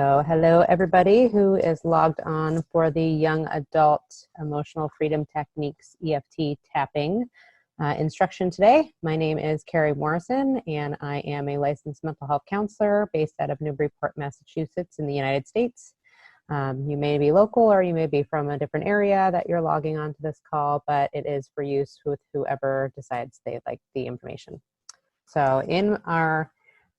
So hello everybody who is logged on for the Young Adult Emotional Freedom Techniques EFT tapping instruction today. My name is Kerri Morrison and I am a licensed mental health counselor based out of Newburyport, Massachusetts in the United States. You may be local or you may be from a different area that you're logging onto this call, but it is for use with whoever decides they'd like the information. So in our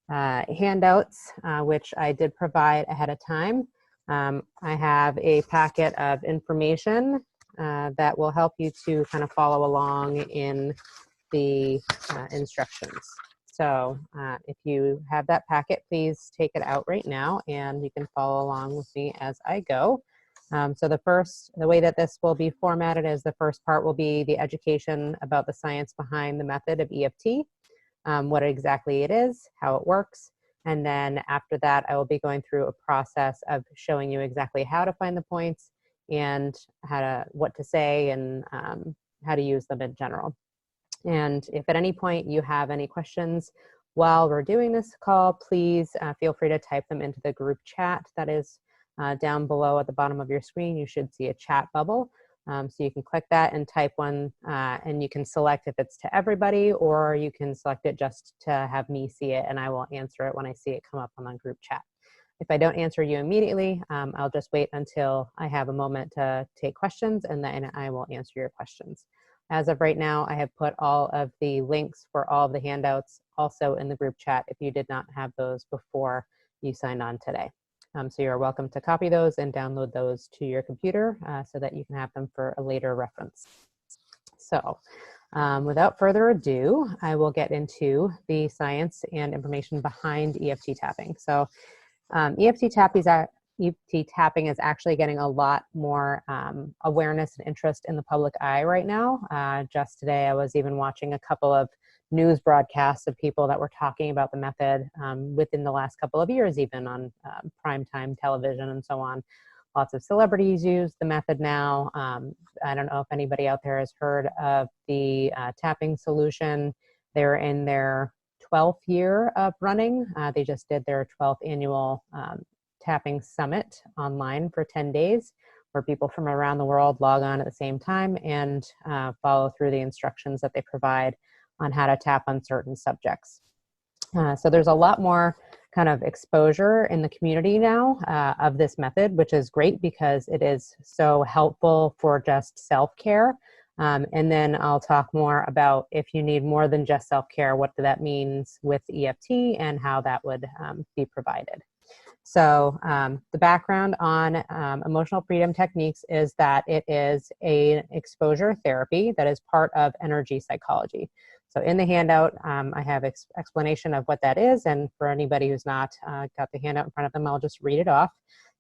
handouts, which I did provide ahead of time, I have a packet of information that will help you to kind of follow along in the instructions. So if you have that packet, please take it out right now and you can follow along with me as I go. So the way that this will be formatted is the first part will be the education about the science behind the method of EFT. What exactly it is, how it works, and then after that I will be going through a process of showing you exactly how to find the points and what to say and how to use them in general. And if at any point you have any questions while we're doing this call, please feel free to type them into the group chat that is down below at the bottom of your screen. You should see a chat bubble. So you can click that and type one, and you can select if it's to everybody, or you can select it just to have me see it, and I will answer it when I see it come up on the group chat. If I don't answer you immediately, I'll just wait until I have a moment to take questions, and then I will answer your questions. As of right now, I have put all of the links for all of the handouts also in the group chat if you did not have those before you signed on today. So you're welcome to copy those and download those to your computer so that you can have them for a later reference. So without further ado, I will get into the science and information behind EFT tapping. So EFT tapping is actually getting a lot more awareness and interest in the public eye right now. Just today, I was even watching a couple of news broadcasts of people that were talking about the method within the last couple of years, even on primetime television and so on. Lots of celebrities use the method now. I don't know if anybody out there has heard of the tapping solution. They're in their 12th year of running. They just did their 12th annual tapping summit online for 10 days, where people from around the world log on at the same time and follow through the instructions that they provide on how to tap on certain subjects. So there's a lot more kind of exposure in the community now of this method, which is great because it is so helpful for just self-care. And then I'll talk more about if you need more than just self-care, what that means with EFT and how that would be provided. So the background on emotional freedom techniques is that it is an exposure therapy that is part of energy psychology. So in the handout, I have explanation of what that is. And for anybody who's not got the handout in front of them, I'll just read it off.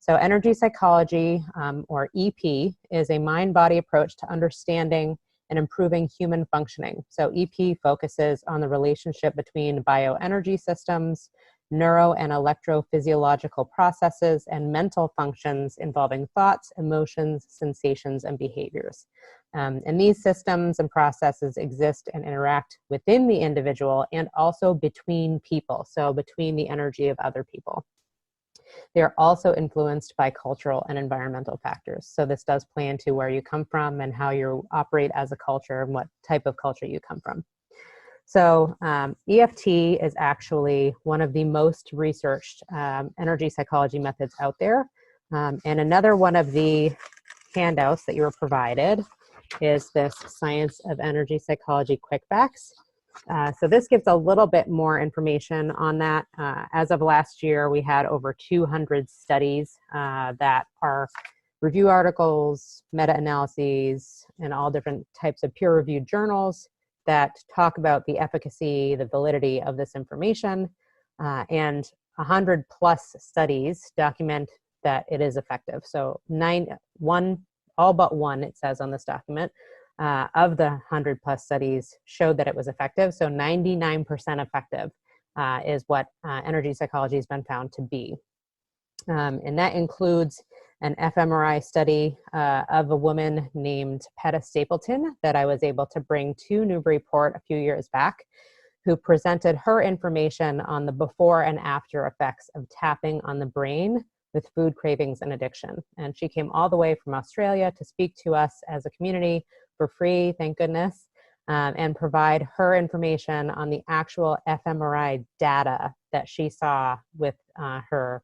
So energy psychology, or EP, is a mind-body approach to understanding and improving human functioning. So EP focuses on the relationship between bioenergy systems, neuro and electrophysiological processes, and mental functions involving thoughts, emotions, sensations, and behaviors. And these systems and processes exist and interact within the individual and also between people, so between the energy of other people. They are also influenced by cultural and environmental factors. So this does play into where you come from and how you operate as a culture and what type of culture you come from. So EFT is actually one of the most researched energy psychology methods out there. And another one of the handouts that you were provided is this Science of Energy Psychology Quickbacks. So this gives a little bit more information on that. As of last year, we had over 200 studies that are review articles, meta-analyses, and all different types of peer-reviewed journals that talk about the efficacy, the validity of this information, and 100+ studies document that it is effective. So all but one, it says on this document, of the 100+ studies showed that it was effective. So 99% effective is what energy psychology has been found to be. And that includes an fMRI study of a woman named Petta Stapleton that I was able to bring to Newburyport a few years back, who presented her information on the before and after effects of tapping on the brain with food cravings and addiction. And she came all the way from Australia to speak to us as a community for free, thank goodness, and provide her information on the actual fMRI data that she saw with her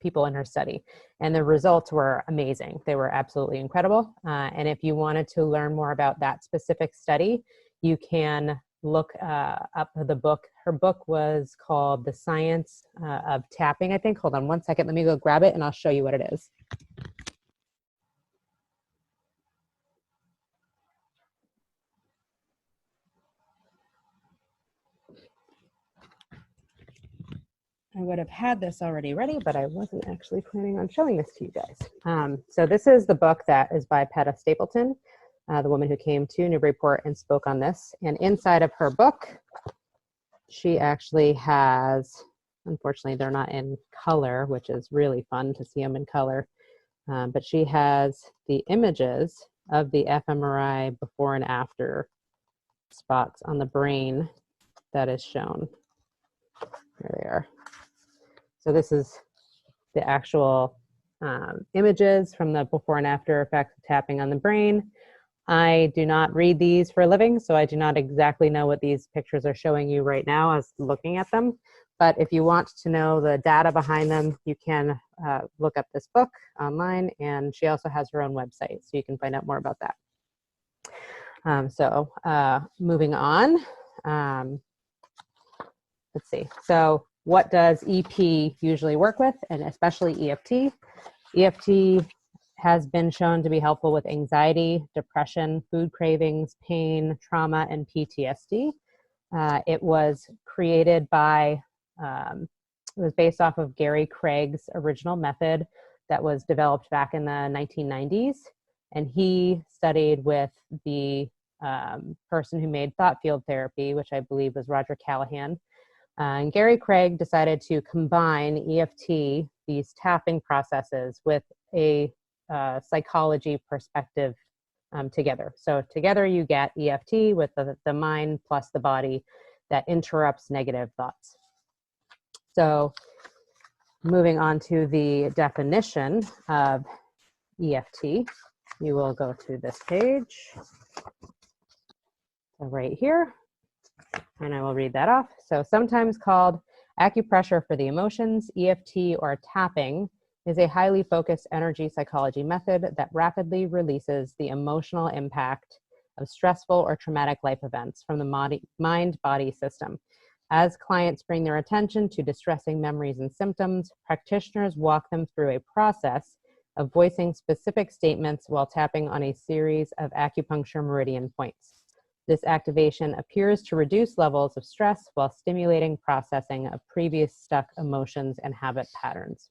people in her study. And the results were amazing. They were absolutely incredible. And if you wanted to learn more about that specific study, you can look up the book. Her book was called The Science of Tapping, I think. Hold on one second. Let me go grab it and I'll show you what it is. I would have had this already ready, but I wasn't actually planning on showing this to you guys. So this is the book that is by Petta Stapleton, the woman who came to Newburyport and spoke on this. And inside of her book, she actually has, unfortunately, they're not in color, which is really fun to see them in color. But she has the images of the fMRI before and after spots on the brain that is shown. There they are. So this is the actual images from the before and after effects of tapping on the brain. I do not read these for a living, so I do not exactly know what these pictures are showing you right now as looking at them. But if you want to know the data behind them, you can look up this book online, and she also has her own website, so you can find out more about that. Moving on, let's see. So what does EP usually work with, and especially EFT? EFT has been shown to be helpful with anxiety, depression, food cravings, pain, trauma, and PTSD. It was created by, it was based off of Gary Craig's original method that was developed back in the 1990s. And he studied with the person who made thought field therapy, which I believe was Roger Callahan. And Gary Craig decided to combine EFT, these tapping processes, with a psychology perspective together. So together you get EFT with the mind plus the body that interrupts negative thoughts. So moving on to the definition of EFT, you will go to this page, so right here, and I will read that off. So sometimes called acupressure for the emotions, EFT or tapping is a highly focused energy psychology method that rapidly releases the emotional impact of stressful or traumatic life events from the mind-body system. As clients bring their attention to distressing memories and symptoms, practitioners walk them through a process of voicing specific statements while tapping on a series of acupuncture meridian points. This activation appears to reduce levels of stress while stimulating processing of previous stuck emotions and habit patterns.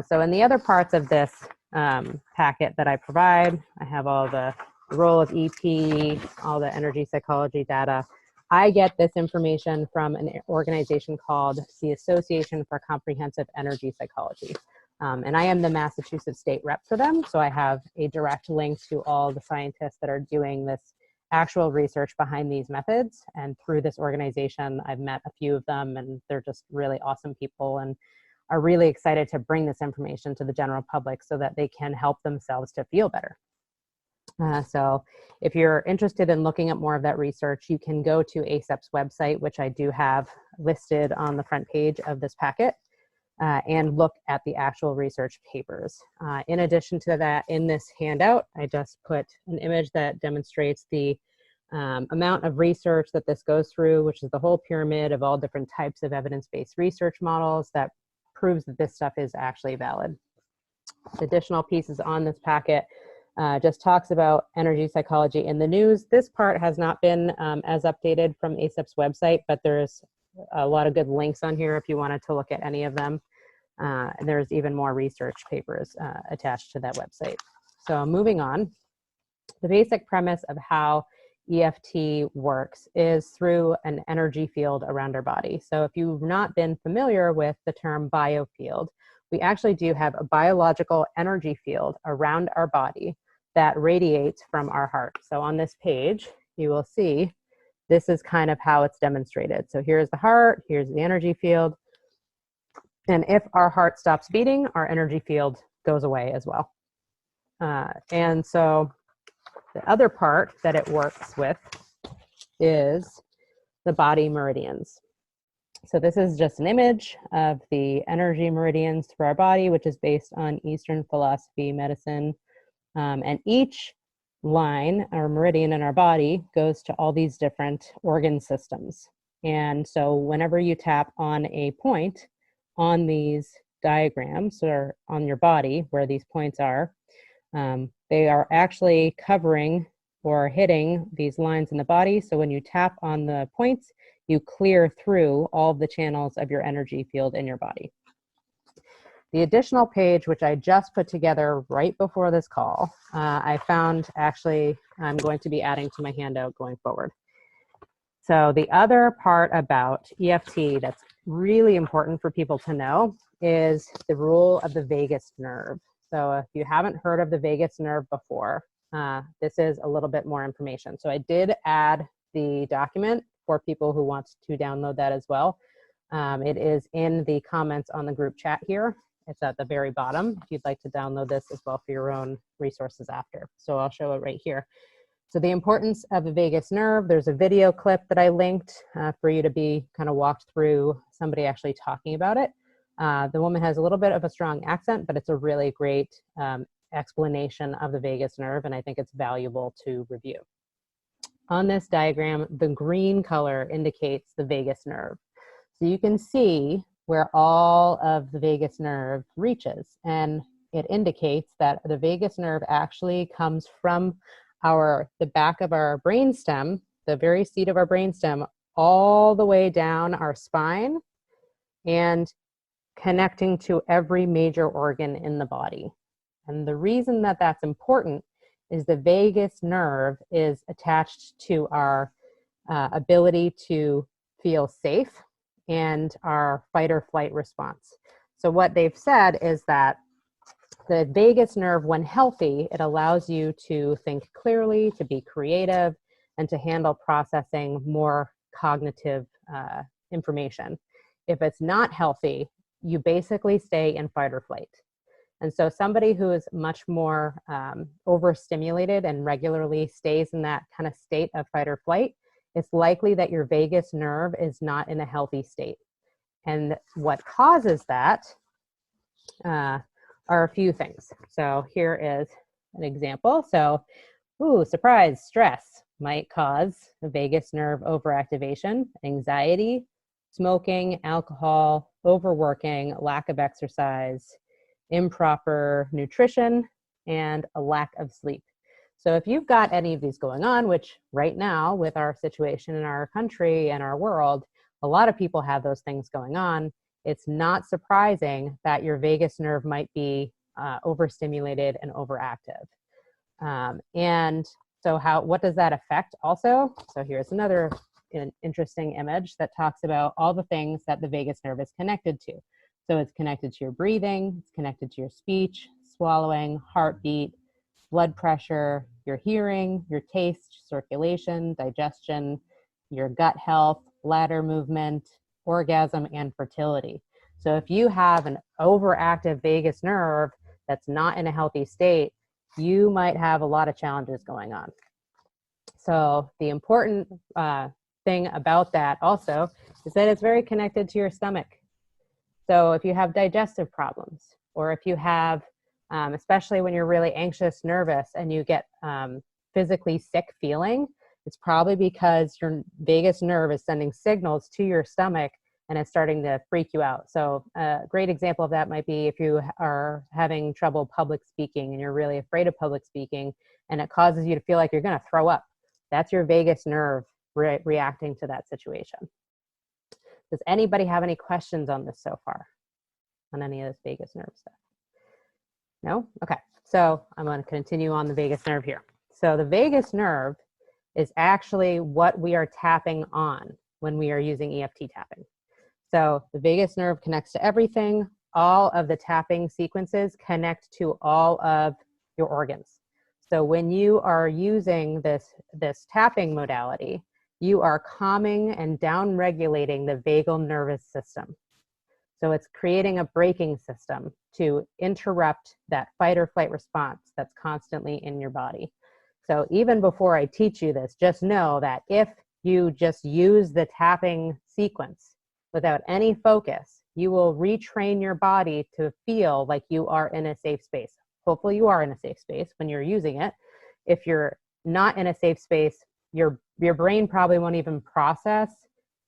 So in the other parts of this packet that I provide, I have all the role of EP, all the energy psychology data. I get this information from an organization called the Association for Comprehensive Energy Psychology. And I am the Massachusetts state rep for them, so I have a direct link to all the scientists that are doing this actual research behind these methods. And through this organization, I've met a few of them, and they're just really awesome people and are really excited to bring this information to the general public so that they can help themselves to feel better. So if you're interested in looking at more of that research, you can go to ASEP's website, which I do have listed on the front page of this packet, and look at the actual research papers. In addition to that, in this handout, I just put an image that demonstrates the amount of research that this goes through, which is the whole pyramid of all different types of evidence-based research models that proves that this stuff is actually valid. Additional pieces on this packet just talks about energy psychology in the news. This part has not been as updated from ASEP's website, but there's a lot of good links on here if you wanted to look at any of them. And there's even more research papers attached to that website. So moving on, the basic premise of how EFT works is through an energy field around our body. So if you've not been familiar with the term biofield, we actually do have a biological energy field around our body that radiates from our heart. So on this page, you will see this is kind of how it's demonstrated. So here's the heart, here's the energy field. And if our heart stops beating, our energy field goes away as well. And so the other part that it works with is the body meridians. So this is just an image of the energy meridians through our body, which is based on Eastern philosophy, medicine. And each line or meridian in our body goes to all these different organ systems. And so whenever you tap on a point on these diagrams or on your body where these points are, they are actually covering or hitting these lines in the body. So when you tap on the points, you clear through all of the channels of your energy field in your body. The additional page, which I just put together right before this call, I found actually I'm going to be adding to my handout going forward. So the other part about EFT that's really important for people to know is the rule of the vagus nerve. So if you haven't heard of the vagus nerve before, this is a little bit more information. So I did add the document for people who want to download that as well. It is in the comments on the group chat here. It's at the very bottom if you'd like to download this as well for your own resources after. So I'll show it right here. So the importance of the vagus nerve, there's a video clip that I linked for you to be kind of walked through somebody actually talking about it. The woman has a little bit of a strong accent, but it's a really great explanation of the vagus nerve, and I think it's valuable to review. On this diagram, the green color indicates the vagus nerve. So you can see where all of the vagus nerve reaches, and it indicates that the vagus nerve actually comes from the back of our brainstem, the very seat of our brainstem, all the way down our spine and connecting to every major organ in the body. And the reason that that's important is the vagus nerve is attached to our ability to feel safe and our fight or flight response. So what they've said is that the vagus nerve, when healthy, it allows you to think clearly, to be creative, and to handle processing more cognitive information. If it's not healthy, you basically stay in fight or flight. And so somebody who is much more overstimulated and regularly stays in that kind of state of fight or flight, it's likely that your vagus nerve is not in a healthy state. And what causes that are a few things. So here is an example. So, surprise, stress might cause the vagus nerve overactivation, anxiety, smoking, alcohol, overworking, lack of exercise, improper nutrition, and a lack of sleep. So if you've got any of these going on, which right now with our situation in our country and our world, a lot of people have those things going on, it's not surprising that your vagus nerve might be overstimulated and overactive. And so what does that affect also? So here's another interesting image that talks about all the things that the vagus nerve is connected to. So it's connected to your breathing, it's connected to your speech, swallowing, heartbeat, blood pressure, your hearing, your taste, circulation, digestion, your gut health, bladder movement, orgasm, and fertility. So if you have an overactive vagus nerve that's not in a healthy state, you might have a lot of challenges going on. So the important thing about that also is that it's very connected to your stomach. So if you have digestive problems, or if you have, especially when you're really anxious, nervous, and you get physically sick feeling, it's probably because your vagus nerve is sending signals to your stomach and it's starting to freak you out. So a great example of that might be if you are having trouble public speaking and you're really afraid of public speaking and it causes you to feel like you're going to throw up. That's your vagus nerve reacting to that situation. Does anybody have any questions on this so far? On any of this vagus nerve stuff? No? Okay. So I'm going to continue on the vagus nerve here. So the vagus nerve is actually what we are tapping on when we are using EFT tapping. So the vagus nerve connects to everything. All of the tapping sequences connect to all of your organs. So when you are using this tapping modality, you are calming and down-regulating the vagal nervous system. So it's creating a braking system to interrupt that fight or flight response that's constantly in your body. So even before I teach you this, just know that if you just use the tapping sequence without any focus, you will retrain your body to feel like you are in a safe space. Hopefully you are in a safe space when you're using it. If you're not in a safe space, your brain probably won't even process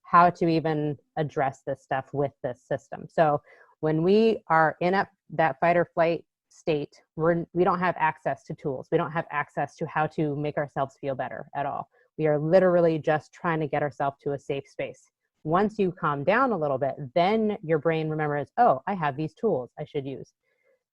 how to even address this stuff with this system. So when we are in that fight or flight state, we don't have access to tools. We don't have access to how to make ourselves feel better at all. We are literally just trying to get ourselves to a safe space. Once you calm down a little bit, then your brain remembers, oh, I have these tools I should use.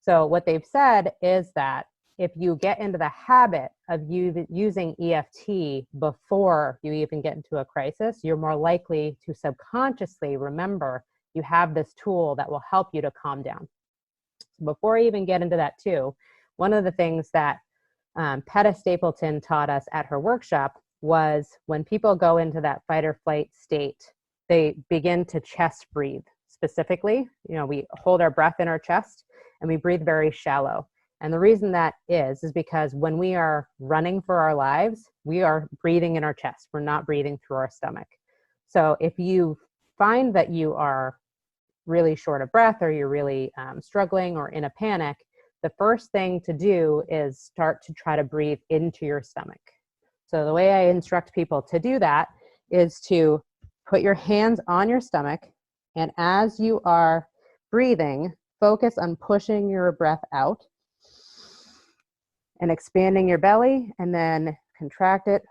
So what they've said is that if you get into the habit of using EFT before you even get into a crisis, you're more likely to subconsciously remember you have this tool that will help you to calm down. So before I even get into that too, one of the things that Petta Stapleton taught us at her workshop was when people go into that fight or flight state, they begin to chest breathe specifically. We hold our breath in our chest and we breathe very shallow. And the reason that is because when we are running for our lives, we are breathing in our chest. We're not breathing through our stomach. So if you find that you are really short of breath or you're really struggling or in a panic, the first thing to do is start to try to breathe into your stomach. So the way I instruct people to do that is to put your hands on your stomach, and as you are breathing, focus on pushing your breath out and expanding your belly, and then contract it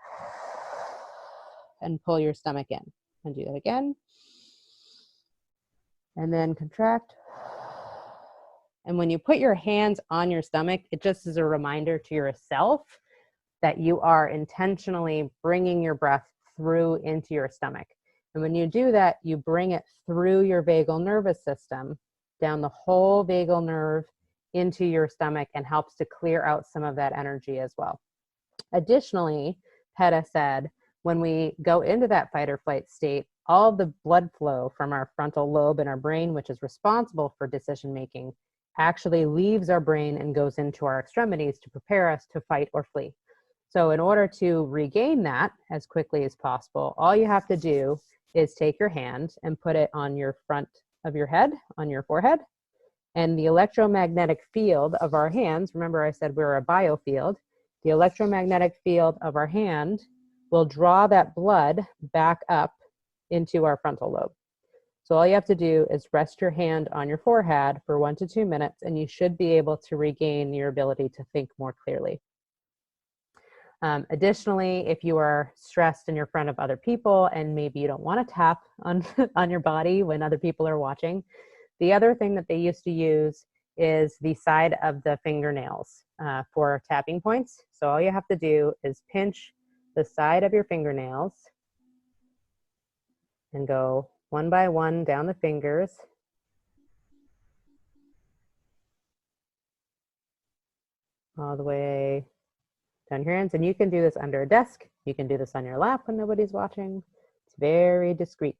and pull your stomach in. And do that again. And then contract. And when you put your hands on your stomach, it just is a reminder to yourself that you are intentionally bringing your breath through into your stomach. And when you do that, you bring it through your vagal nervous system, down the whole vagal nerve into your stomach, and helps to clear out some of that energy as well. Additionally, Petta said, when we go into that fight or flight state, all of the blood flow from our frontal lobe in our brain, which is responsible for decision making, actually leaves our brain and goes into our extremities to prepare us to fight or flee. So in order to regain that as quickly as possible, all you have to do is take your hand and put it on your front of your head, on your forehead, and the electromagnetic field of our hands, remember I said we're a biofield, the electromagnetic field of our hand will draw that blood back up into our frontal lobe. So all you have to do is rest your hand on your forehead for 1 to 2 minutes, and you should be able to regain your ability to think more clearly. Additionally, if you are stressed and you're in front of other people and maybe you don't want to tap on, on your body when other people are watching, the other thing that they used to use is the side of the fingernails for tapping points. So all you have to do is pinch the side of your fingernails and go one by one down the fingers. All the way down your hands. And you can do this under a desk. You can do this on your lap when nobody's watching. It's very discreet,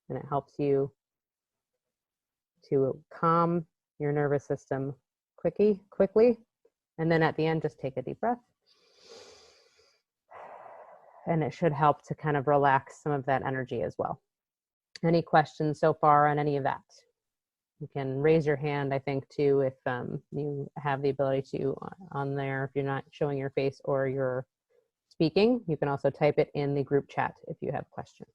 and it helps you to calm your nervous system quickly. And then at the end, just take a deep breath. And it should help to kind of relax some of that energy as well. Any questions so far on any of that? You can raise your hand, I think, too, if you have the ability to on there. If you're not showing your face or you're speaking, you can also type it in the group chat if you have questions.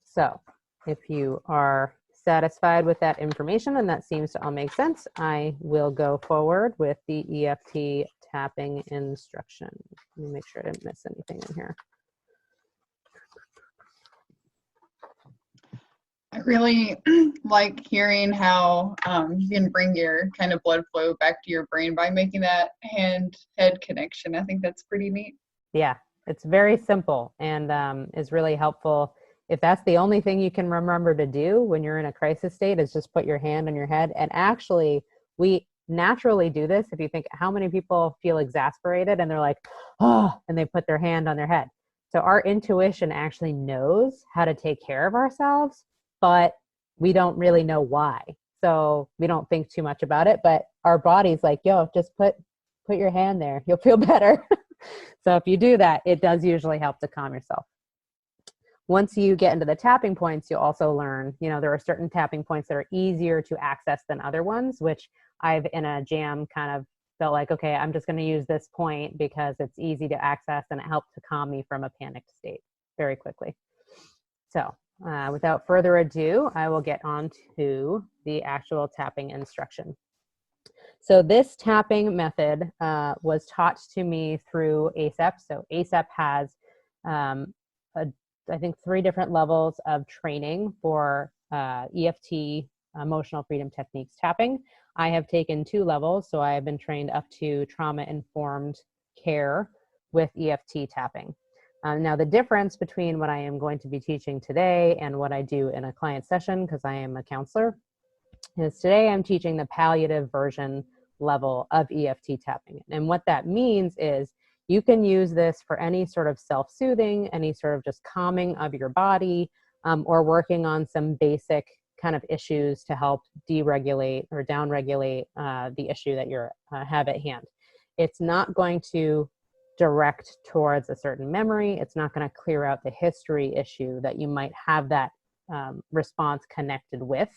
So if you are satisfied with that information and that seems to all make sense, I will go forward with the EFT tapping instruction. Let me make sure I didn't miss anything in here. I really like hearing how you can bring your kind of blood flow back to your brain by making that hand-head connection. I think that's pretty neat. Yeah, it's very simple and is really helpful. If that's the only thing you can remember to do when you're in a crisis state, is just put your hand on your head. And actually, we naturally do this. If you think how many people feel exasperated and they're like, oh, and they put their hand on their head. So our intuition actually knows how to take care of ourselves, but we don't really know why. So we don't think too much about it, but our body's like, yo, just put your hand there. You'll feel better. So if you do that, it does usually help to calm yourself. Once you get into the tapping points, you'll also learn, there are certain tapping points that are easier to access than other ones, which I've in a jam kind of felt like, okay, I'm just going to use this point because it's easy to access and it helped to calm me from a panicked state very quickly. So without further ado, I will get on to the actual tapping instruction. So this tapping method was taught to me through ASAP. So ASAP has, I think, 3 different levels of training for EFT, emotional freedom techniques tapping. I have taken 2 levels, so I have been trained up to trauma-informed care with EFT tapping. Now, the difference between what I am going to be teaching today and what I do in a client session, because I am a counselor, is today I'm teaching the palliative version level of EFT tapping. And what that means is you can use this for any sort of self-soothing, any sort of just calming of your body, or working on some basic kind of issues to help deregulate or downregulate the issue that you have at hand. It's not going to direct towards a certain memory. It's not going to clear out the history issue that you might have that response connected with.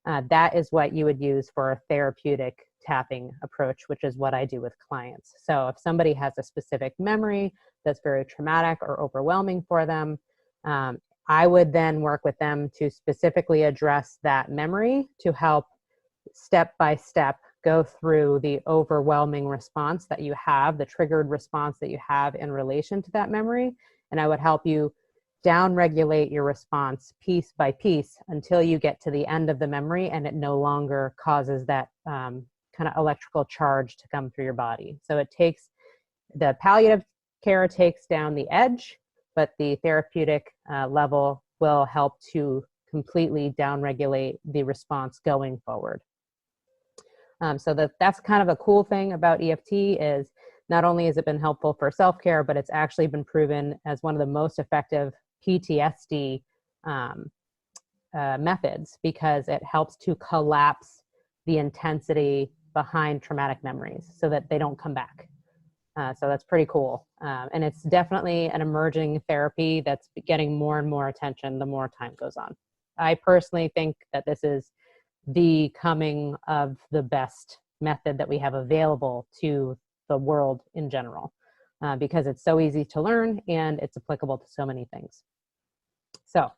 That is what you would use for a therapeutic tapping approach, which is what I do with clients. So if somebody has a specific memory that's very traumatic or overwhelming for them, I would then work with them to specifically address that memory to help step by step go through the overwhelming response that you have, the triggered response that you have in relation to that memory. And I would help you downregulate your response piece by piece until you get to the end of the memory and it no longer causes that kind of electrical charge to come through your body. So it takes, the palliative care takes down the edge, but the therapeutic level will help to completely downregulate the response going forward. So that's kind of a cool thing about EFT is not only has it been helpful for self-care, but it's actually been proven as one of the most effective PTSD methods because it helps to collapse the intensity behind traumatic memories so that they don't come back. So that's pretty cool. And it's definitely an emerging therapy that's getting more and more attention the more time goes on. I personally think that this is the coming of the best method that we have available to the world in general, because it's so easy to learn and it's applicable to so many things. So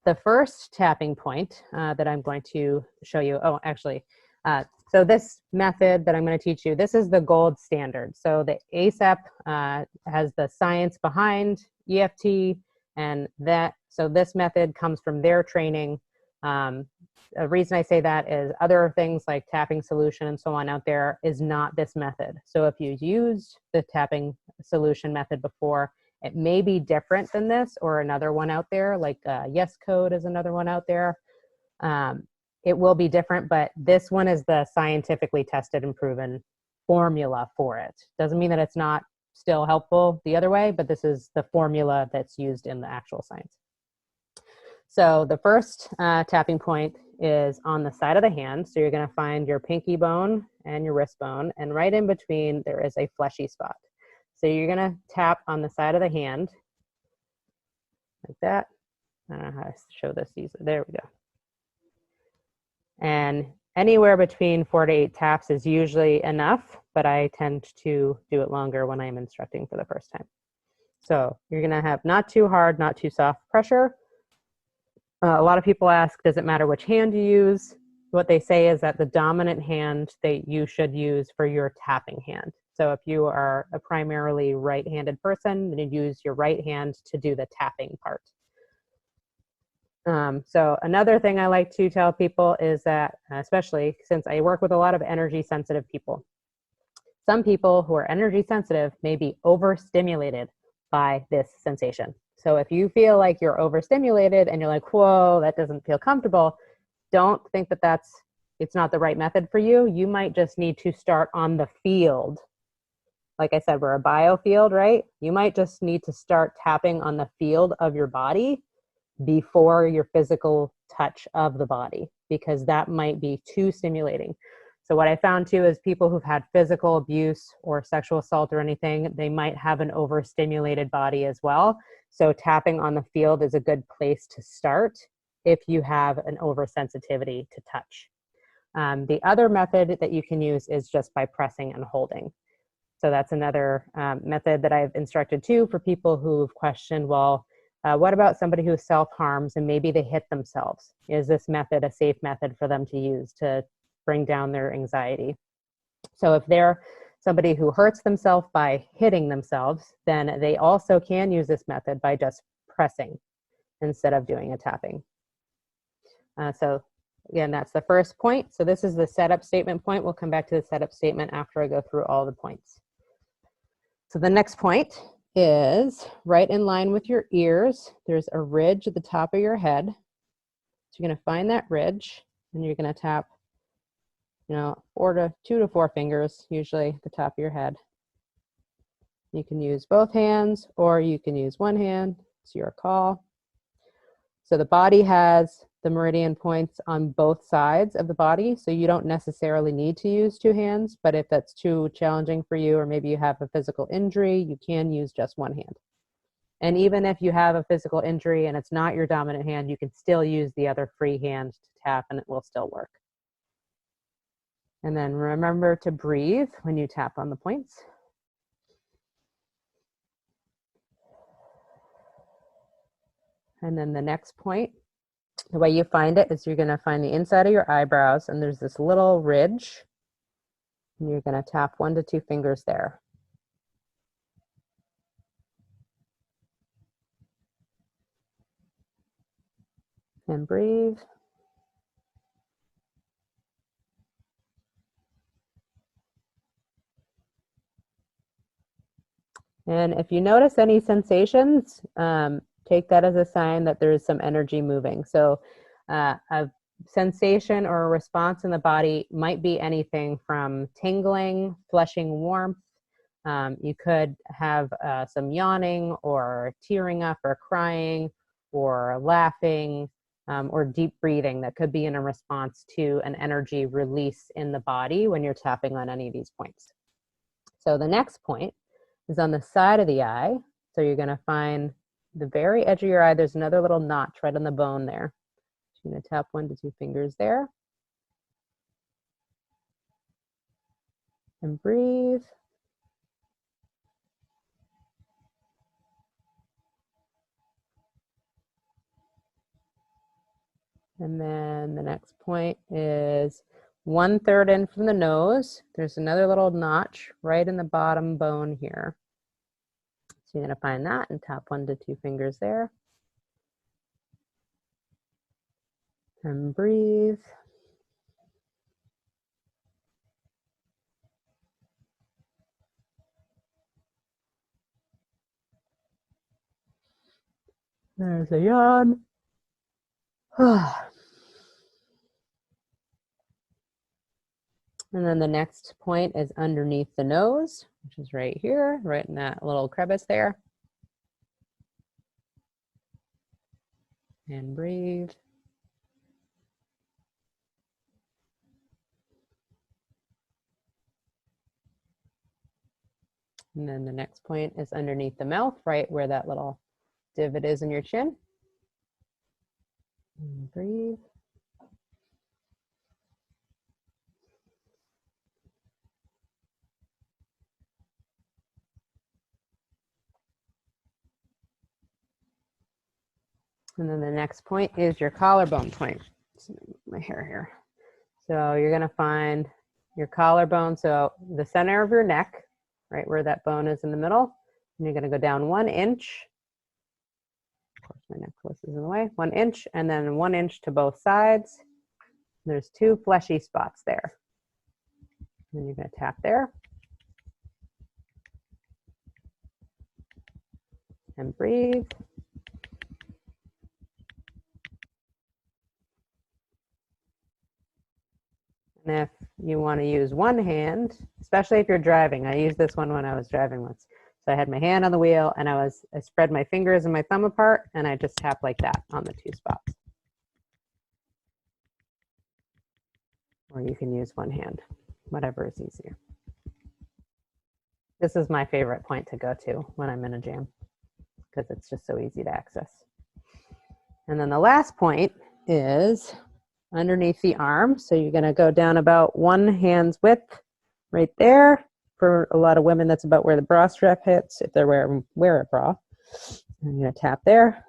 the first tapping point that I'm going to show you, so this method that I'm going to teach you, this is the gold standard. So the ASAP has the science behind EFT, and so this method comes from their training. The reason I say that is other things like tapping solution and so on out there is not this method. So if you used the tapping solution method before, it may be different than this or another one out there, like Yes Code is another one out there. It will be different, but this one is the scientifically tested and proven formula for it. Doesn't mean that it's not still helpful the other way, but this is the formula that's used in the actual science. So the first tapping point is on the side of the hand. So you're going to find your pinky bone and your wrist bone, and right in between there is a fleshy spot. So you're going to tap on the side of the hand like that. I don't know how to show this easily. There we go. And anywhere between 4 to 8 taps is usually enough, but I tend to do it longer when I'm instructing for the first time. So you're going to have not too hard, not too soft pressure. A lot of people ask, does it matter which hand you use? What they say is that the dominant hand that you should use for your tapping hand. So if you are a primarily right-handed person, then you use your right hand to do the tapping part. So another thing I like to tell people is that, especially since I work with a lot of energy sensitive people, some people who are energy sensitive may be overstimulated by this sensation. So if you feel like you're overstimulated and you're like, whoa, that doesn't feel comfortable, don't think that it's not the right method for you. You might just need to start on the field. Like I said, we're a biofield, right? You might just need to start tapping on the field of your body before your physical touch of the body, because that might be too stimulating. So what I found too is people who've had physical abuse or sexual assault or anything, they might have an overstimulated body as well. So tapping on the field is a good place to start if you have an oversensitivity to touch. The other method that you can use is just by pressing and holding. So that's another method that I've instructed too for people who've questioned, well, what about somebody who self-harms and maybe they hit themselves? Is this method a safe method for them to use to bring down their anxiety? So if they're somebody who hurts themselves by hitting themselves, then they also can use this method by just pressing instead of doing a tapping. So again, that's the first point. So this is the setup statement point. We'll come back to the setup statement after I go through all the points. So the next point is right in line with your ears. There's a ridge at the top of your head. So you're going to find that ridge and you're going to tap, 2 to 4 fingers, usually at the top of your head. You can use both hands or you can use one hand. It's your call. So the body has the meridian points on both sides of the body, so you don't necessarily need to use 2 hands, but if that's too challenging for you or maybe you have a physical injury, you can use just one hand. And even if you have a physical injury and it's not your dominant hand, you can still use the other free hand to tap and it will still work. And then remember to breathe when you tap on the points. And then the next point, the way you find it is you're going to find the inside of your eyebrows and there's this little ridge and you're going to tap 1 to 2 fingers there. And breathe. And if you notice any sensations, take that as a sign that there's some energy moving. So a sensation or a response in the body might be anything from tingling, flushing warmth. You could have some yawning or tearing up or crying or laughing or deep breathing that could be in a response to an energy release in the body when you're tapping on any of these points. So the next point is on the side of the eye. So you're going to find the very edge of your eye. There's another little notch right on the bone there. So you're going to tap 1 to 2 fingers there. And breathe. And then the next point is 1/3 in from the nose. There's another little notch right in the bottom bone here. So you're going to find that and tap 1 to 2 fingers there. And breathe. There's a yawn. And then the next point is underneath the nose, which is right here, right in that little crevice there. And breathe. And then the next point is underneath the mouth, right where that little divot is in your chin. And breathe. And then the next point is your collarbone point. My hair here. So you're going to find your collarbone, so the center of your neck, right where that bone is in the middle. And you're going to go down 1 inch. Of course, my necklace is in the way. 1 inch, and then 1 inch to both sides. There's 2 fleshy spots there. And you're going to tap there. And breathe. And if you want to use one hand, especially if you're driving, I used this one when I was driving once. So I had my hand on the wheel and I spread my fingers and my thumb apart and I just tap like that on the 2 spots. Or you can use one hand, whatever is easier. This is my favorite point to go to when I'm in a jam because it's just so easy to access. And then the last point is underneath the arm. So you're going to go down about 1 hand's width right there. For a lot of women, that's about where the bra strap hits, if they're wear a bra. I'm going to tap there.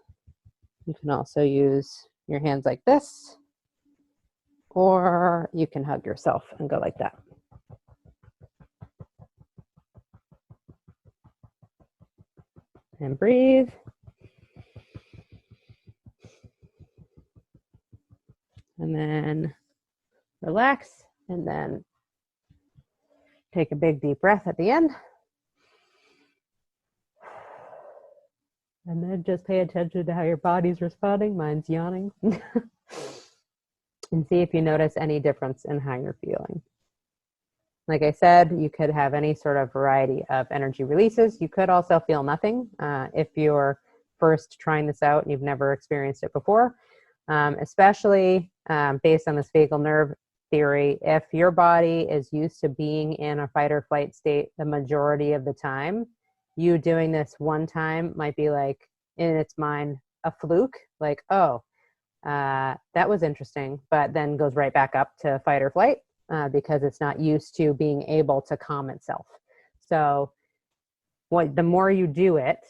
You can also use your hands like this, or you can hug yourself and go like that. And breathe. And then relax, and then take a big deep breath at the end. And then just pay attention to how your body's responding. Mine's yawning. And see if you notice any difference in how you're feeling. Like I said, you could have any sort of variety of energy releases. You could also feel nothing if you're first trying this out and you've never experienced it before, especially based on this vagal nerve theory. If your body is used to being in a fight or flight state the majority of the time, you doing this one time might be like, in its mind, a fluke, like, oh, that was interesting, but then goes right back up to fight or flight because it's not used to being able to calm itself. So the more you do it,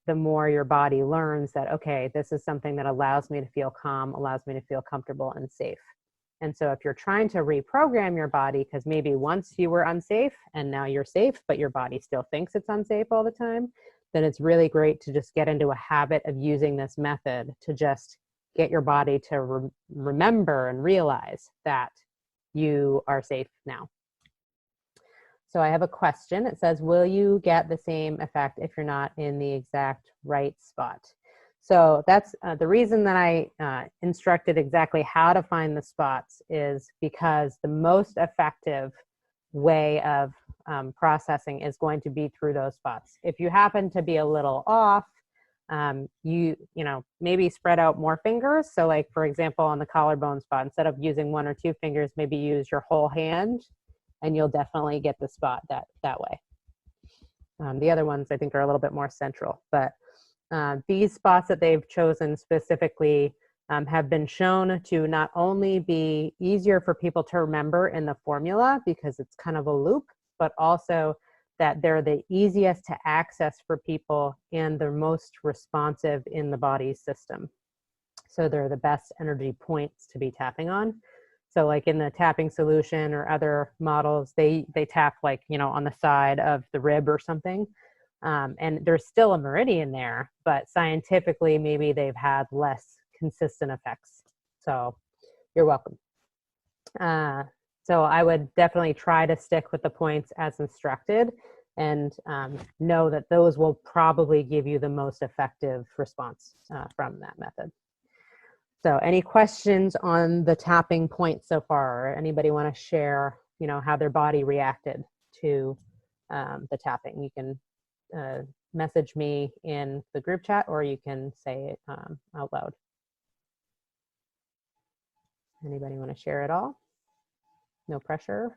the more your body learns that, okay, this is something that allows me to feel calm, allows me to feel comfortable and safe. And so if you're trying to reprogram your body, because maybe once you were unsafe and now you're safe, but your body still thinks it's unsafe all the time, then it's really great to just get into a habit of using this method to just get your body to remember and realize that you are safe now. So I have a question. It says, will you get the same effect if you're not in the exact right spot? So that's the reason that I instructed exactly how to find the spots is because the most effective way of processing is going to be through those spots. If you happen to be a little off, you know, maybe spread out more fingers. So like, for example, on the collarbone spot, instead of using 1 or 2 fingers, maybe use your whole hand and you'll definitely get the spot that way. The other ones I think are a little bit more central, but these spots that they've chosen specifically have been shown to not only be easier for people to remember in the formula because it's kind of a loop, but also that they're the easiest to access for people and the most responsive in the body system. So they're the best energy points to be tapping on. So like in the tapping solution or other models, they tap like, you know, on the side of the rib or something. And there's still a meridian there, but scientifically, maybe they've had less consistent effects. So you're welcome. So I would definitely try to stick with the points as instructed and know that those will probably give you the most effective response from that method. So any questions on the tapping points so far? Or anybody want to share, you know, how their body reacted to the tapping? You can message me in the group chat or you can say it out loud. Anybody want to share it all? No pressure.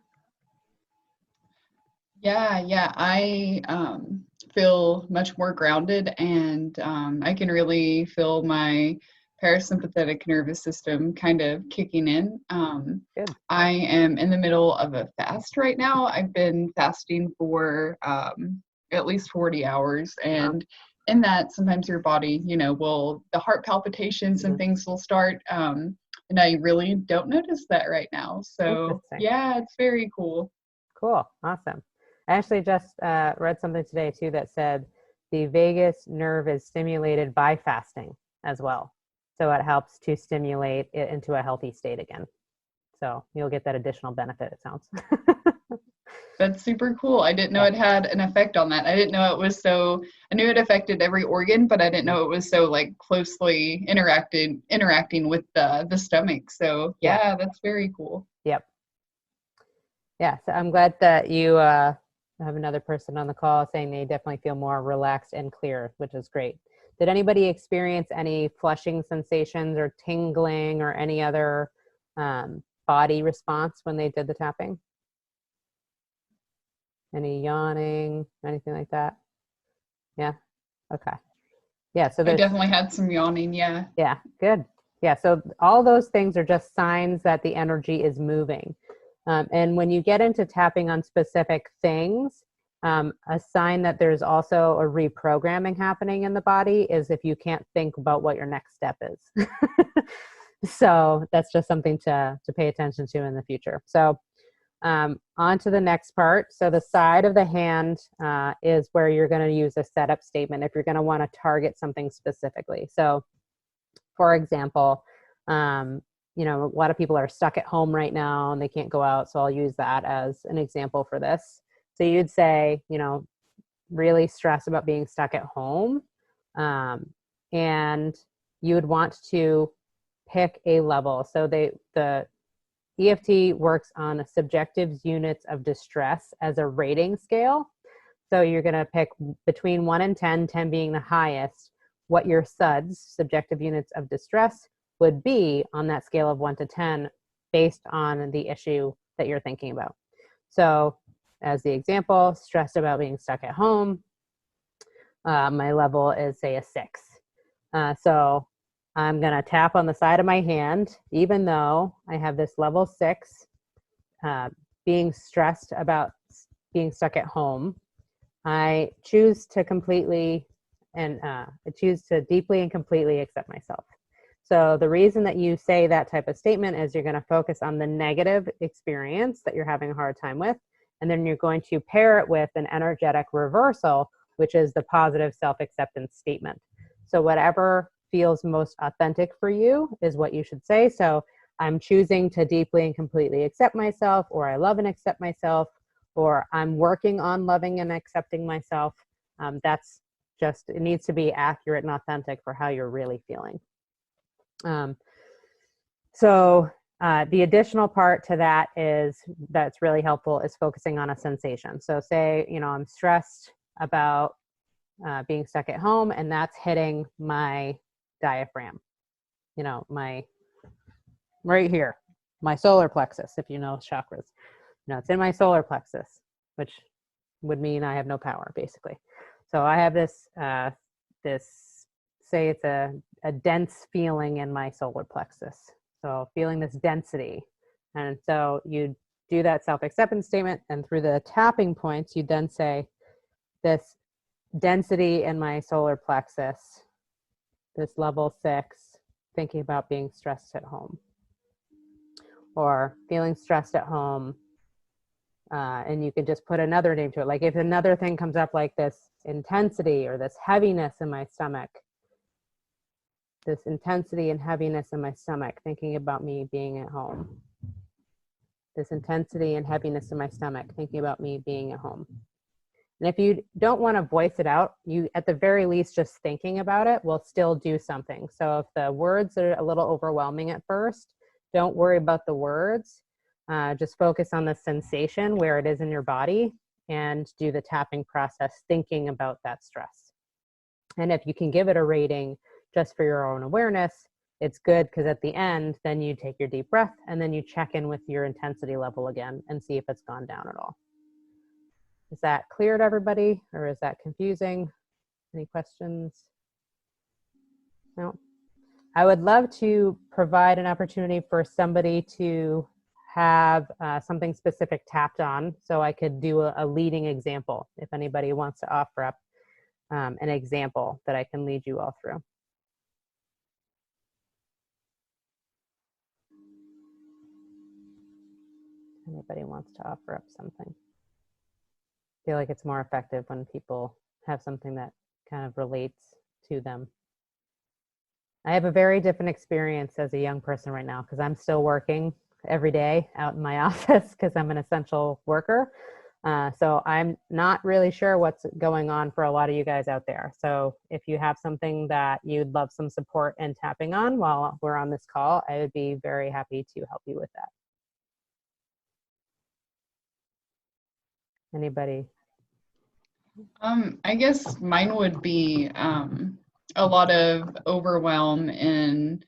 Yeah, I feel much more grounded and I can really feel my parasympathetic nervous system kind of kicking in. Good. I am in the middle of a fast right now. I've been fasting for at least 40 hours and in that sometimes your body, you know, the heart palpitations and things will start and I really don't notice that right now. So yeah, it's very cool. Cool. Awesome. I actually just read something today too that said the vagus nerve is stimulated by fasting as well. So it helps to stimulate it into a healthy state again. So you'll get that additional benefit, it sounds. That's super cool. I didn't know it had an effect on that. I didn't know it was so, I knew it affected every organ, but I didn't know it was so like closely interacting with the stomach. So yeah, that's very cool. Yep. Yeah, so I'm glad that you I have another person on the call saying they definitely feel more relaxed and clear, which is great. Did anybody experience any flushing sensations or tingling or any other body response when they did the tapping? Any yawning, anything like that? Yeah. Okay. Yeah. So I there's definitely had some yawning. Yeah. yeah, good. Yeah. So all those things are just signs that the energy is moving. And when you get into tapping on specific things, a sign that there's also a reprogramming happening in the body is if you can't think about what your next step is. So that's just something to pay attention to in the future. So on to the next part. So the side of the hand is where you're going to use a setup statement if you're going to want to target something specifically. So for example, you know, a lot of people are stuck at home right now and they can't go out. So I'll use that as an example for this. So you'd say, you know, really stress about being stuck at home. And you would want to pick a level. So the EFT works on subjective units of distress as a rating scale. So you're going to pick between 1 and 10, 10 being the highest, what your SUDs, subjective units of distress, would be on that scale of 1 to 10 based on the issue that you're thinking about. So as the example, stressed about being stuck at home, my level is, say, a 6. So I'm going to tap on the side of my hand, even though I have this level 6, being stressed about being stuck at home. I choose to completely and I choose to deeply and completely accept myself. So the reason that you say that type of statement is you're going to focus on the negative experience that you're having a hard time with, and then you're going to pair it with an energetic reversal, which is the positive self-acceptance statement. So whatever feels most authentic for you is what you should say. So I'm choosing to deeply and completely accept myself, or I love and accept myself, or I'm working on loving and accepting myself. That's just, it needs to be accurate and authentic for how you're really feeling. So the additional part to that is that's really helpful is focusing on a sensation. So say, you know, I'm stressed about being stuck at home, and that's hitting my diaphragm, you know, my right here, my solar plexus, if you know chakras. You know, it's in my solar plexus, which would mean I have no power, basically. So I have this, say it's a dense feeling in my solar plexus. So feeling this density. And so you do that self-acceptance statement, and through the tapping points, you then say, this density in my solar plexus, this level 6, thinking about being stressed at home, or feeling stressed at home. And you can just put another name to it. Like if another thing comes up like this intensity or this heaviness in my stomach, this intensity and heaviness in my stomach, thinking about me being at home. This intensity and heaviness in my stomach, thinking about me being at home. And if you don't want to voice it out, you at the very least just thinking about it will still do something. So if the words are a little overwhelming at first, don't worry about the words. Just focus on the sensation where it is in your body and do the tapping process thinking about that stress. And if you can give it a rating just for your own awareness, it's good, because at the end, then you take your deep breath and then you check in with your intensity level again and see if it's gone down at all. Is that clear to everybody, or is that confusing? Any questions? No. I would love to provide an opportunity for somebody to have something specific tapped on, so I could do a leading example if anybody wants to offer up an example that I can lead you all through. Anybody wants to offer up something? I feel like it's more effective when people have something that kind of relates to them. I have a very different experience as a young person right now, because I'm still working every day out in my office because I'm an essential worker. So I'm not really sure what's going on for a lot of you guys out there. So if you have something that you'd love some support and tapping on while we're on this call, I would be very happy to help you with that. Anybody I guess mine would be a lot of overwhelm and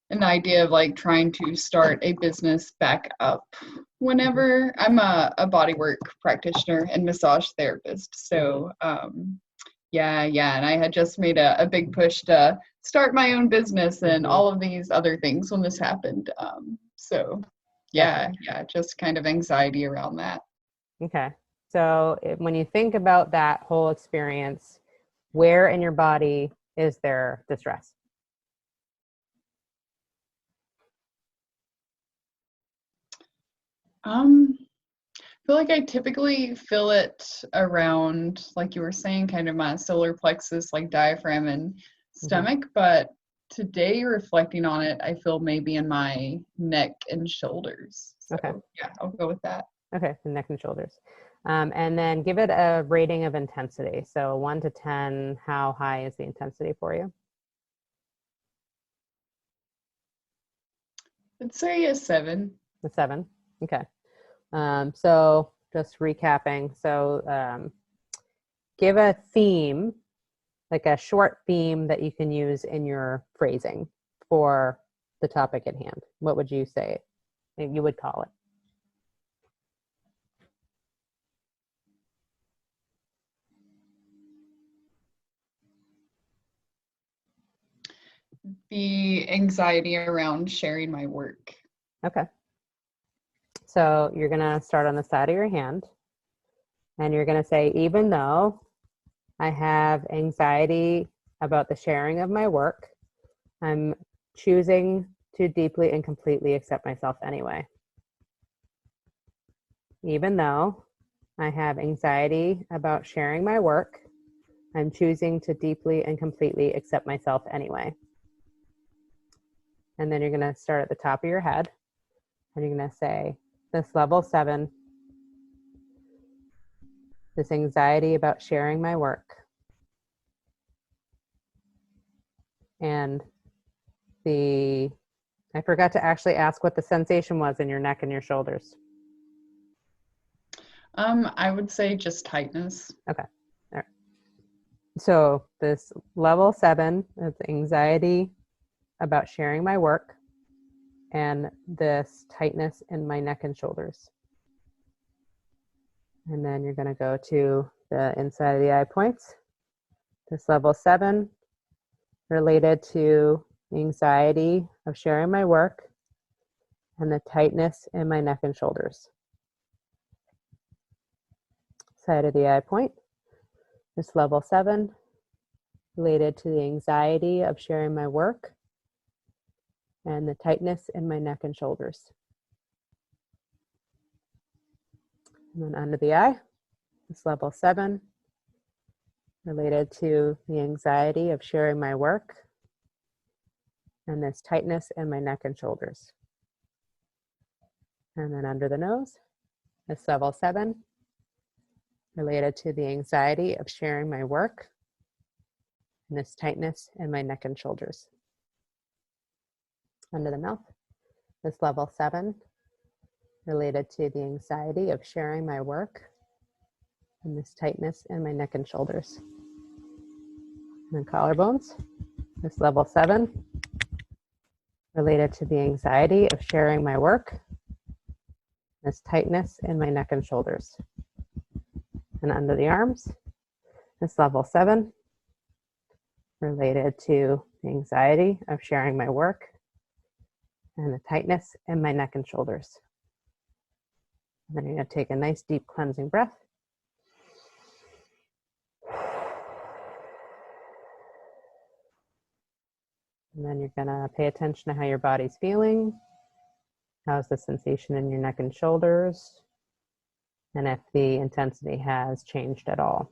an idea of like trying to start a business back up Mhm. whenever I'm a bodywork practitioner and massage therapist. So yeah, and I had just made a big push to start my own business and Mhm. all of these other things when this happened. So Definitely. yeah, just kind of anxiety around that. Okay. So when you think about that whole experience, where in your body is there distress? I feel like I typically feel it around, like you were saying, kind of my solar plexus, like diaphragm and Hmm. stomach. But today, reflecting on it, I feel maybe in my neck and shoulders. Okay. So yeah, I'll go with that. Okay. The neck and shoulders. And then give it a rating of intensity. So 1 to 10, how high is the intensity for you? I'd say a 7. A 7. Okay. So just recapping. So give a theme, like a short theme that you can use in your phrasing for the topic at hand. What would you say you would call it? The anxiety around sharing my work. Okay. So you're going to start on the side of your hand and you're going to say, even though I have anxiety about the sharing of my work, I'm choosing to deeply and completely accept myself anyway. Even though I have anxiety about sharing my work, I'm choosing to deeply and completely accept myself anyway. And then you're going to start at the top of your head and you're going to say, this level 7, this anxiety about sharing my work, and I forgot to actually ask what the sensation was in your neck and your shoulders. I would say just tightness. Okay. All right. So this level 7 is anxiety about sharing my work and this tightness in my neck and shoulders. And then you're going to go to the inside of the eye points. This level 7 related to anxiety of sharing my work and the tightness in my neck and shoulders. Side of the eye point. This level 7 related to the anxiety of sharing my work and the tightness in my neck and shoulders. And then under the eye, this level 7 related to the anxiety of sharing my work and this tightness in my neck and shoulders. And then under the nose, this level 7 related to the anxiety of sharing my work and this tightness in my neck and shoulders. Under the mouth, this level 7 related to the anxiety of sharing my work and this tightness in my neck and shoulders. And then collarbones, this level 7 related to the anxiety of sharing my work, this tightness in my neck and shoulders. And under the arms, this level 7 related to the anxiety of sharing my work and the tightness in my neck and shoulders. And then you're going to take a nice deep cleansing breath. And then you're going to pay attention to how your body's feeling. How's the sensation in your neck and shoulders? And if the intensity has changed at all.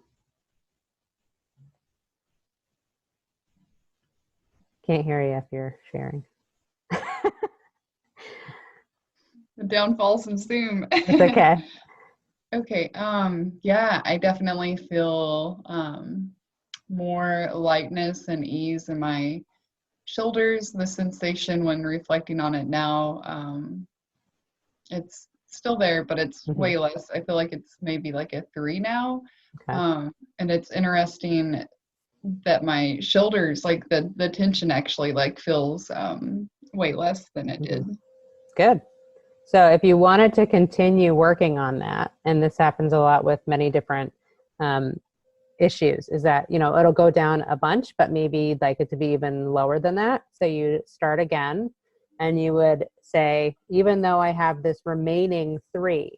Can't hear you if you're sharing. The downfalls in Zoom. It's okay. Okay, yeah, I definitely feel more lightness and ease in my shoulders. The sensation when reflecting on it now, it's still there, but it's Mm-hmm. way less. I feel like it's maybe like a 3 now. Okay. And it's interesting that my shoulders, like the tension actually like feels way less than it did. Good. So if you wanted to continue working on that, and this happens a lot with many different issues, is that, it'll go down a bunch, but maybe you'd like it to be even lower than that. So you start again and you would say, even though I have this remaining 3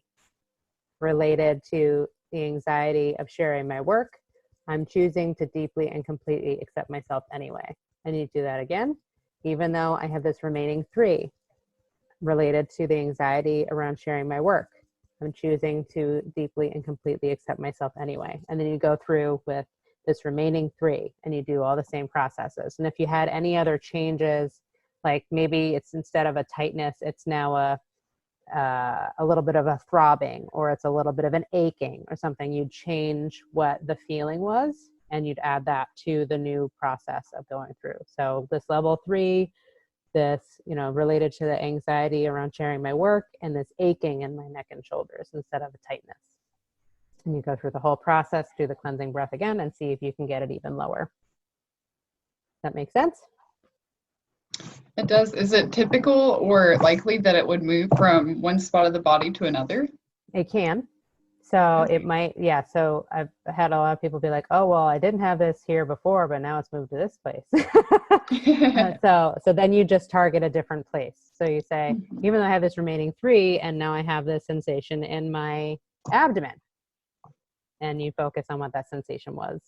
related to the anxiety of sharing my work, I'm choosing to deeply and completely accept myself anyway. And you do that again, even though I have this remaining 3 related to the anxiety around sharing my work, I'm choosing to deeply and completely accept myself anyway. And then you go through with this remaining 3 and you do all the same processes. And if you had any other changes, like maybe it's instead of a tightness, it's now a little bit of a throbbing, or it's a little bit of an aching or something, you'd change what the feeling was and you'd add that to the new process of going through. So this level 3, this, related to the anxiety around sharing my work, and this aching in my neck and shoulders instead of a tightness. And you go through the whole process, do the cleansing breath again, and see if you can get it even lower. That makes sense? It does. Is it typical or likely that it would move from one spot of the body to another? It can. So it might, yeah. So I've had a lot of people be like, oh, well, I didn't have this here before, but now it's moved to this place. So then you just target a different place. So you say, even though I have this remaining 3, and now I have this sensation in my abdomen, and you focus on what that sensation was,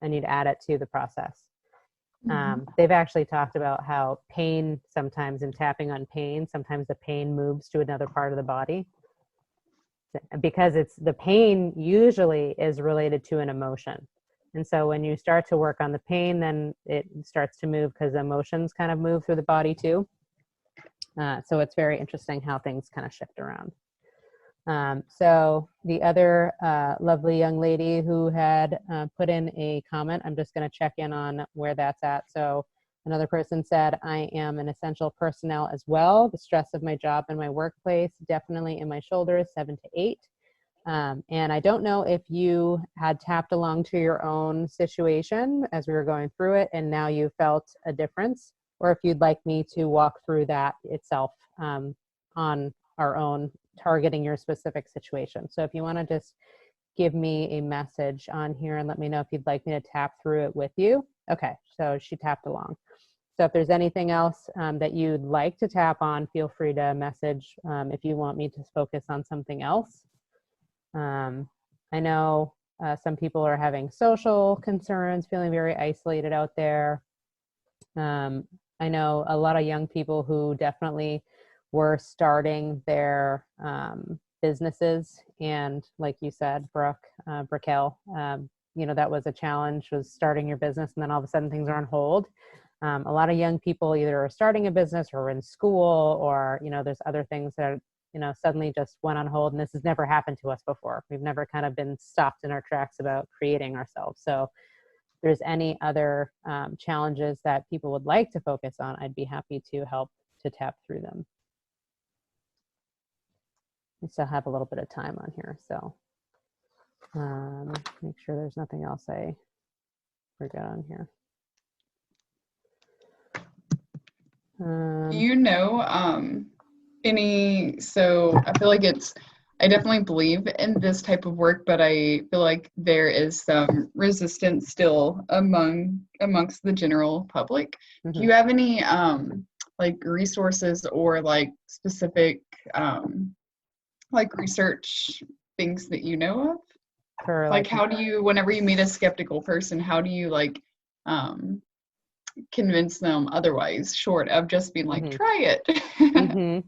and you'd add it to the process. They've actually talked about how pain sometimes, in tapping on pain, sometimes the pain moves to another part of the body, because the pain usually is related to an emotion. And so when you start to work on the pain, then it starts to move because emotions kind of move through the body too. So it's very interesting how things kind of shift around. So the other lovely young lady who had put in a comment, I'm just going to check in on where that's at. So another person said, I am an essential personnel as well. The stress of my job and my workplace, definitely in my shoulders, 7 to 8. And I don't know if you had tapped along to your own situation as we were going through it, and now you felt a difference, or if you'd like me to walk through that itself on our own, targeting your specific situation. So if you want to just give me a message on here and let me know if you'd like me to tap through it with you. Okay, so she tapped along. So if there's anything else that you'd like to tap on, feel free to message if you want me to focus on something else. I know some people are having social concerns, feeling very isolated out there. I know a lot of young people who definitely were starting their businesses, and like you said, Brickell, that was a challenge, was starting your business, and then all of a sudden things are on hold. A lot of young people either are starting a business or in school, or there's other things that suddenly just went on hold, and this has never happened to us before. We've never kind of been stopped in our tracks about creating ourselves. So if there's any other challenges that people would like to focus on, I'd be happy to help to tap through them. We still have a little bit of time on here, so make sure there's nothing else I forgot on here. So I feel like I definitely believe in this type of work, but I feel like there is some resistance still amongst the general public. Do you have any like resources or like specific like research things that you know of? For like how do you, whenever you meet a skeptical person, how do you like convince them otherwise, short of just being like, try it?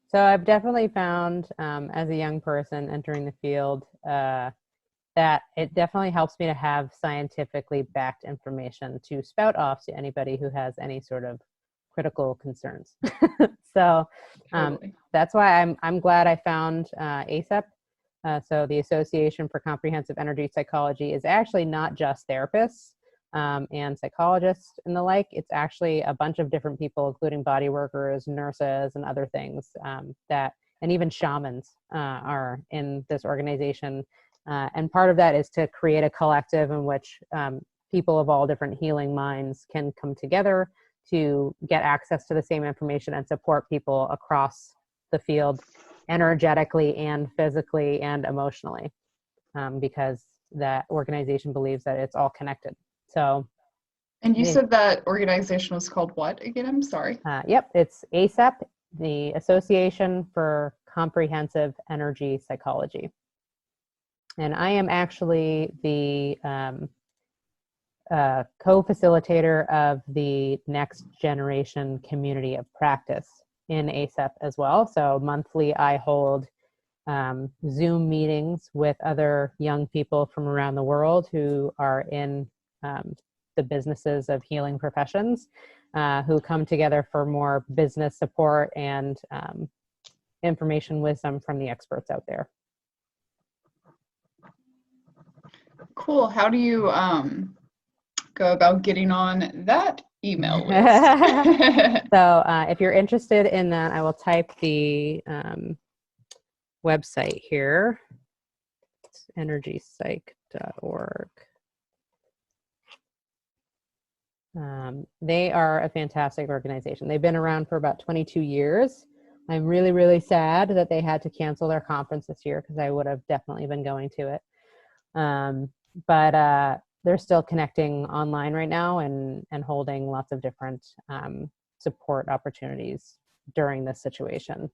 So I've definitely found as a young person entering the field that it definitely helps me to have scientifically backed information to spout off to anybody who has any sort of critical concerns. So that's why I'm glad I found ASEP. So the Association for Comprehensive Energy Psychology is actually not just therapists and psychologists and the like. It's actually a bunch of different people, including body workers, nurses, and other things and even shamans are in this organization. And part of that is to create a collective in which people of all different healing minds can come together to get access to the same information and support people across the field energetically and physically and emotionally, because that organization believes that it's all connected. So, and you said that organization was called what again? I'm sorry. Yep, it's ASEP, the Association for Comprehensive Energy Psychology. And I am actually the co-facilitator of the next generation community of practice in ASEP as well. So monthly I hold Zoom meetings with other young people from around the world who are in the businesses of healing professions, who come together for more business support and information wisdom from the experts out there. Cool. How do you go about getting on that email list? So if you're interested in that, I will type the website here. It's energypsych.org. They are a fantastic organization. They've been around for about 22 years. I'm really, really sad that they had to cancel their conference this year because I would have definitely been going to it. But they're still connecting online right now and holding lots of different support opportunities during this situation.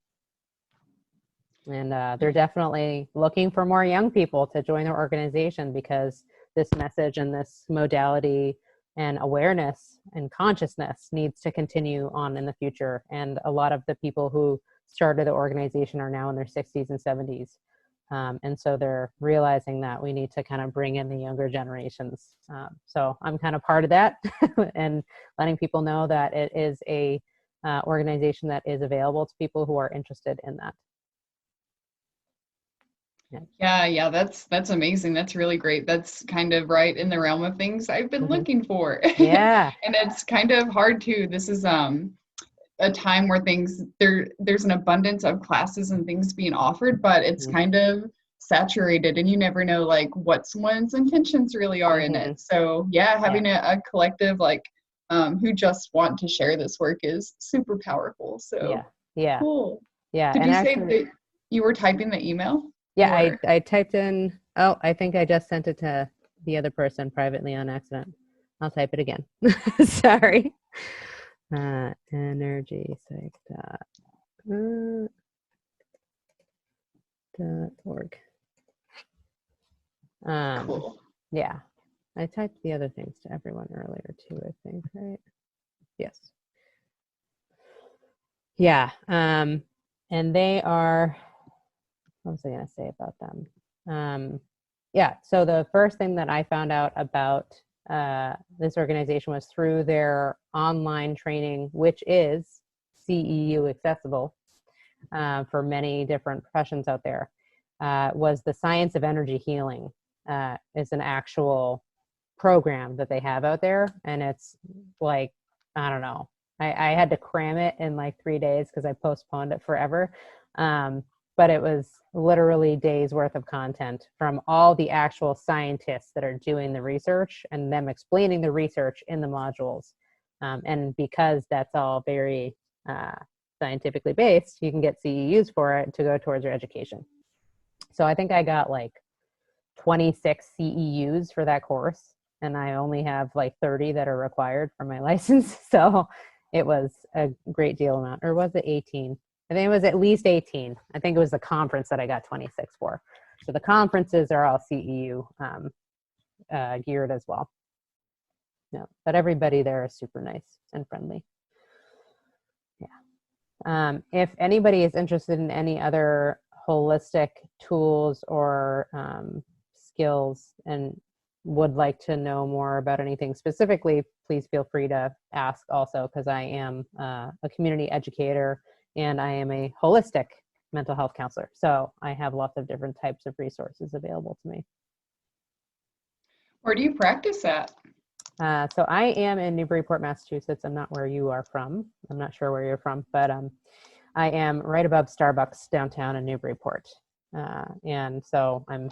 And they're definitely looking for more young people to join their organization because this message and this modality and awareness and consciousness needs to continue on in the future. And a lot of the people who started the organization are now in their 60s and 70s. And so they're realizing that we need to kind of bring in the younger generations. So I'm kind of part of that and letting people know that it is a organization that is available to people who are interested in that. Yeah, that's amazing. That's really great. That's kind of right in the realm of things I've been looking for. Yeah. And it's kind of hard too. This is a time where there's an abundance of classes and things being offered, but it's kind of saturated and you never know like what someone's intentions really are in it. So yeah, having a collective like who just want to share this work is super powerful. So yeah, cool. Yeah. Did and you actually, say that you were typing the email? Yeah, I typed in, I think I just sent it to the other person privately on accident. I'll type it again. Sorry. energypsych.org. Cool. Yeah. I typed the other things to everyone earlier too, I think, right? Yes. Yeah. And they are, what was I going to say about them? Yeah, so the first thing that I found out about this organization was through their online training, which is CEU accessible for many different professions out there, was the Science of Energy Healing. Is an actual program that they have out there. And it's like, I don't know, I had to cram it in like 3 days because I postponed it forever. But it was literally days worth of content from all the actual scientists that are doing the research and them explaining the research in the modules. And because that's all very scientifically based, you can get CEUs for it to go towards your education. So I think I got like 26 CEUs for that course, and I only have like 30 that are required for my license. So it was a great deal amount, or was it 18? I think it was at least 18. I think it was the conference that I got 26 for. So the conferences are all CEU geared as well. Yeah, but everybody there is super nice and friendly. Yeah. If anybody is interested in any other holistic tools or skills and would like to know more about anything specifically, please feel free to ask also, because I am a community educator and I am a holistic mental health counselor. So I have lots of different types of resources available to me. Where do you practice at? So I am in Newburyport, Massachusetts. I'm not where you are from. I'm not sure where you're from, but I am right above Starbucks downtown in Newburyport. And so I'm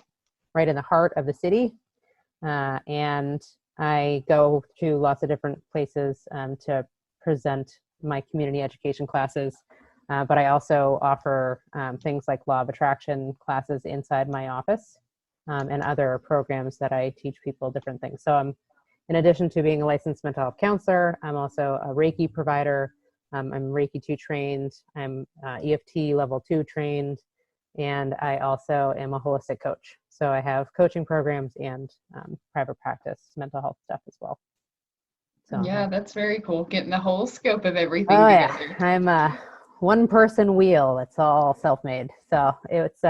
right in the heart of the city. And I go to lots of different places to present my community education classes. But I also offer things like law of attraction classes inside my office, and other programs that I teach people different things. So I'm, in addition to being a licensed mental health counselor, I'm also a Reiki provider. I'm Reiki 2 trained. I'm EFT level 2 trained. And I also am a holistic coach. So I have coaching programs and private practice mental health stuff as well. So yeah, that's very cool. Getting the whole scope of everything oh, together. Yeah. I'm a one-person wheel. It's all self-made. So it's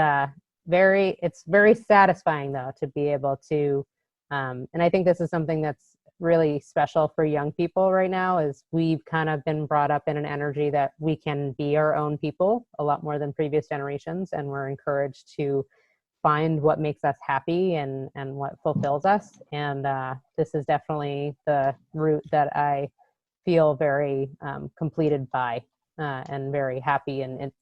very satisfying though to be able to, and I think this is something that's really special for young people right now, is we've kind of been brought up in an energy that we can be our own people a lot more than previous generations, and we're encouraged to find what makes us happy and what fulfills us. And this is definitely the route that I feel very completed by, and very happy, and it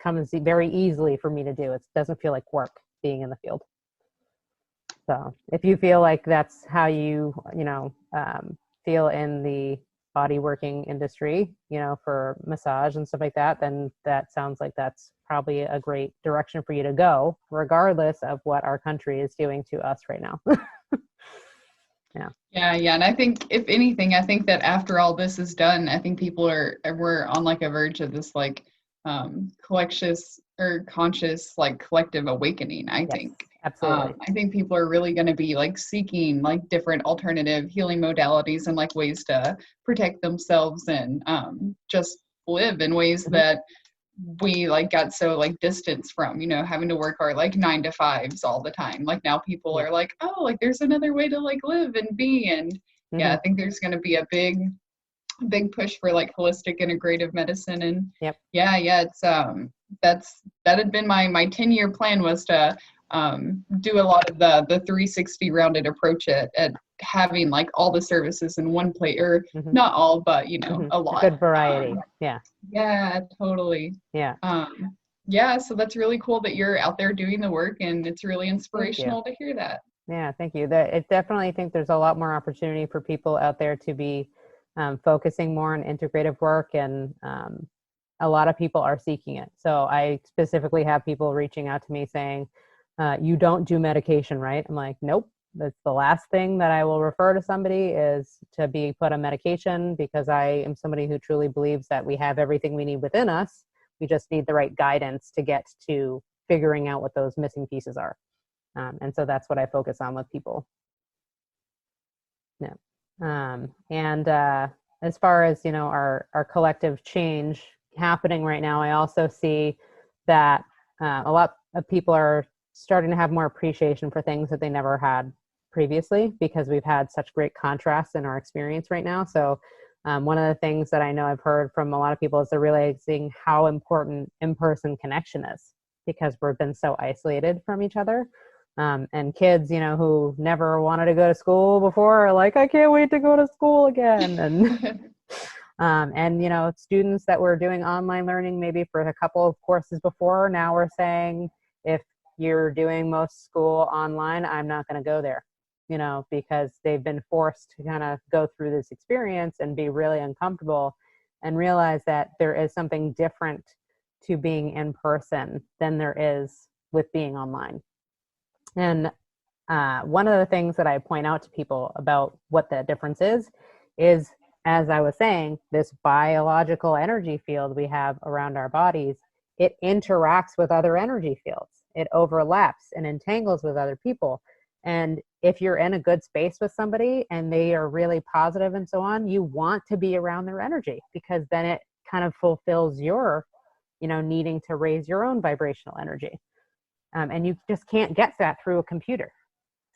comes very easily for me to do. It doesn't feel like work being in the field. So if you feel like that's how you feel in the body working industry, for massage and stuff like that, then that sounds like that's probably a great direction for you to go, regardless of what our country is doing to us right now. Yeah. And I think, if anything, I think that after all this is done, I think we're on like a verge of this like conscious like collective awakening. I think absolutely. I think people are really going to be like seeking like different alternative healing modalities and like ways to protect themselves and just live in ways that we like got so like distanced from, having to work our like 9 to 5s all the time. Like now people are like, oh, like there's another way to like live and be. And yeah, I think there's going to be a big push for like holistic integrative medicine. And it's that had been my 10-year plan, was to do a lot of the 360 rounded approach at having like all the services in one place, or not all, but a lot. A good variety. Yeah, totally. So that's really cool that you're out there doing the work, and it's really inspirational to hear that. Yeah, thank you. I definitely think there's a lot more opportunity for people out there to be focusing more on integrative work, and a lot of people are seeking it. So I specifically have people reaching out to me saying, you don't do medication, right? I'm like, nope. That's the last thing that I will refer to somebody, is to be put on medication, because I am somebody who truly believes that we have everything we need within us. We just need the right guidance to get to figuring out what those missing pieces are. And so that's what I focus on with people. And as far as, our collective change happening right now, I also see that a lot of people are starting to have more appreciation for things that they never had previously, because we've had such great contrast in our experience right now. So one of the things that I know I've heard from a lot of people is they're realizing how important in-person connection is, because we've been so isolated from each other. And kids, who never wanted to go to school before, are like, I can't wait to go to school again. And students that were doing online learning maybe for a couple of courses before, now we're saying, if you're doing most school online, I'm not going to go there, because they've been forced to kind of go through this experience and be really uncomfortable, and realize that there is something different to being in person than there is with being online. And one of the things that I point out to people about what the difference is, as I was saying, this biological energy field we have around our bodies, it interacts with other energy fields. It overlaps and entangles with other people. And if you're in a good space with somebody and they are really positive and so on, you want to be around their energy, because then it kind of fulfills your, needing to raise your own vibrational energy. And you just can't get that through a computer.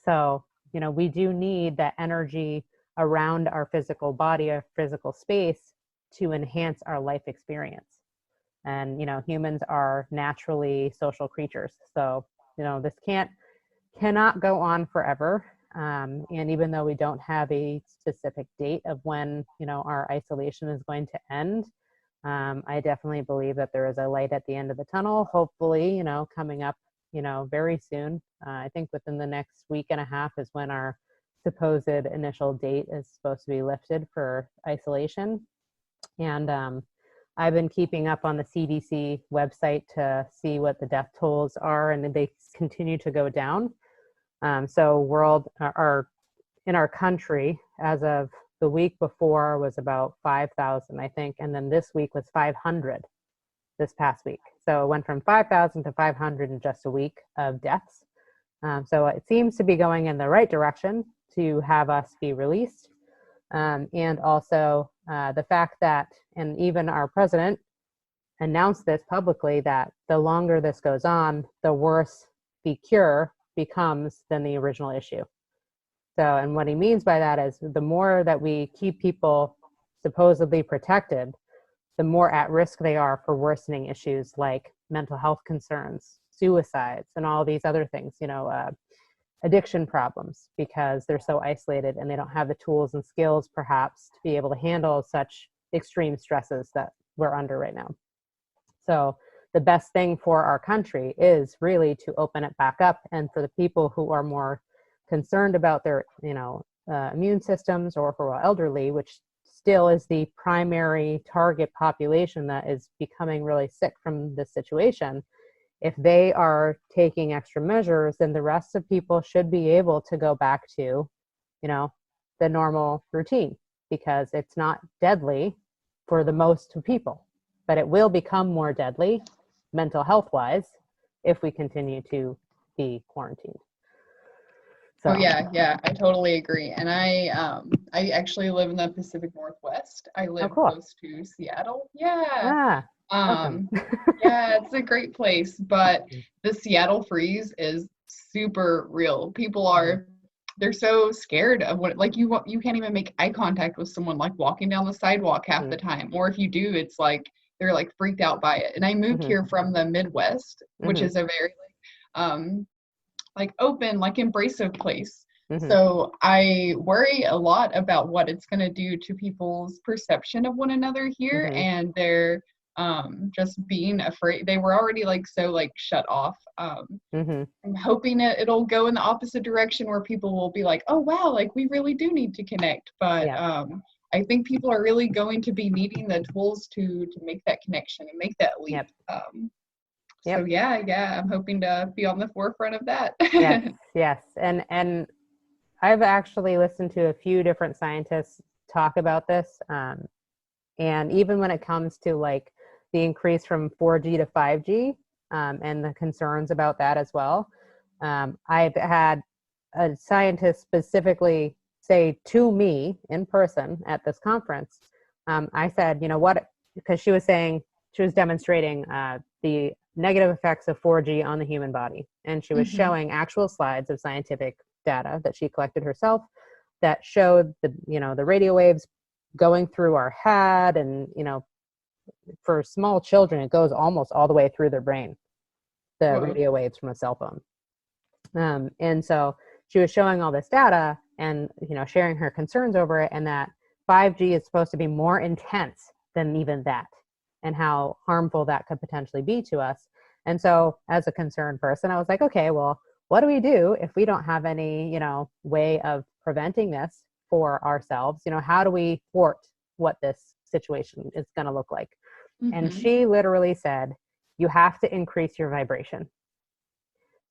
So, we do need that energy around our physical body, our physical space, to enhance our life experience. And, humans are naturally social creatures. So, this cannot go on forever. And even though we don't have a specific date of when, our isolation is going to end, I definitely believe that there is a light at the end of the tunnel, hopefully, coming up very soon. I think within the next week and a half is when our supposed initial date is supposed to be lifted for isolation. And I've been keeping up on the CDC website to see what the death tolls are, and they continue to go down. So in our country, as of the week before, was about 5,000, I think, and then this week was 500 this past week. So it went from 5,000 to 500 in just a week of deaths. So it seems to be going in the right direction to have us be released. And also the fact that, and even our president announced this publicly, that the longer this goes on, the worse the cure becomes than the original issue. So, and what he means by that is the more that we keep people supposedly protected, the more at risk they are for worsening issues like mental health concerns, suicides, and all these other things, addiction problems, because they're so isolated and they don't have the tools and skills perhaps to be able to handle such extreme stresses that we're under right now. So the best thing for our country is really to open it back up, and for the people who are more concerned about their immune systems, or who are elderly, which still is the primary target population that is becoming really sick from this situation, if they are taking extra measures, then the rest of people should be able to go back to, the normal routine, because it's not deadly for the most people, but it will become more deadly mental health wise if we continue to be quarantined. So. Oh yeah, I totally agree. And I actually live in the Pacific Northwest. I live close to Seattle. Yeah. Yeah, it's a great place, but the Seattle freeze is super real. People they're so scared of what, like, you can't even make eye contact with someone like walking down the sidewalk half the time, or if you do, it's like they're like freaked out by it. And I moved here from the Midwest, which is a very like open, like embracive place. So I worry a lot about what it's going to do to people's perception of one another here, and their just being afraid. They were already like so like shut off. I'm hoping it'll go in the opposite direction, where people will be like, oh wow, like we really do need to connect. But I think people are really going to be needing the tools to make that connection and make that leap. So yeah, I'm hoping to be on the forefront of that. Yes. And I've actually listened to a few different scientists talk about this. And even when it comes to like the increase from 4G to 5G, and the concerns about that as well, I've had a scientist specifically say to me in person at this conference, I said, because she was demonstrating the negative effects of 4G on the human body. And she was showing actual slides of scientific data that she collected herself that showed the radio waves going through our head. And, for small children, it goes almost all the way through their brain, the radio waves from a cell phone. And so she was showing all this data and, sharing her concerns over it, and that 5G is supposed to be more intense than even that, and how harmful that could potentially be to us. And so as a concerned person, I was like, okay, well, what do we do if we don't have any, way of preventing this for ourselves? How do we thwart what this situation is going to look like? And she literally said, you have to increase your vibration.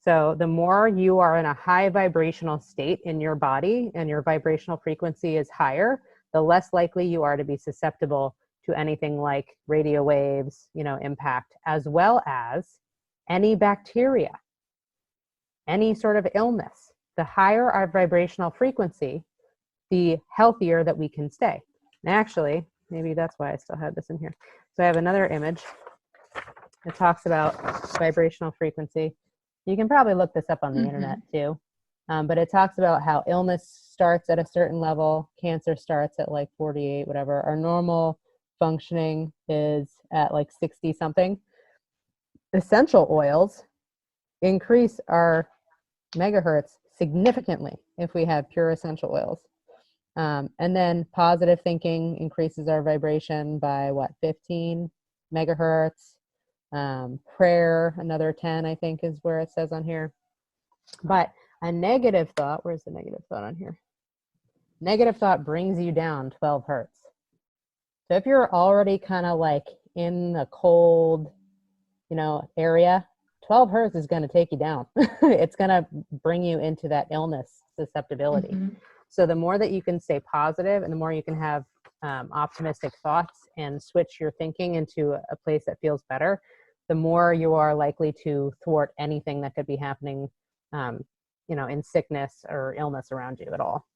So the more you are in a high vibrational state in your body and your vibrational frequency is higher, the less likely you are to be susceptible to anything like radio waves, impact, as well as any bacteria, any sort of illness. The higher our vibrational frequency, the healthier that we can stay. And actually, maybe that's why I still have this in here. So I have another image. It talks about vibrational frequency. You can probably look this up on the internet too. But it talks about how illness starts at a certain level, cancer starts at like 48, whatever. Our normal functioning is at like 60 something. Essential oils increase our megahertz significantly if we have pure essential oils. And then positive thinking increases our vibration by 15 megahertz. Prayer, another 10, I think is where it says on here. But a negative thought, where's the negative thought on here? Negative thought brings you down 12 hertz. So if you're already kind of like in the cold, area, 12 hertz is going to take you down. It's going to bring you into that illness susceptibility. Mm-hmm. So the more that you can stay positive and the more you can have optimistic thoughts and switch your thinking into a place that feels better, the more you are likely to thwart anything that could be happening, in sickness or illness around you at all.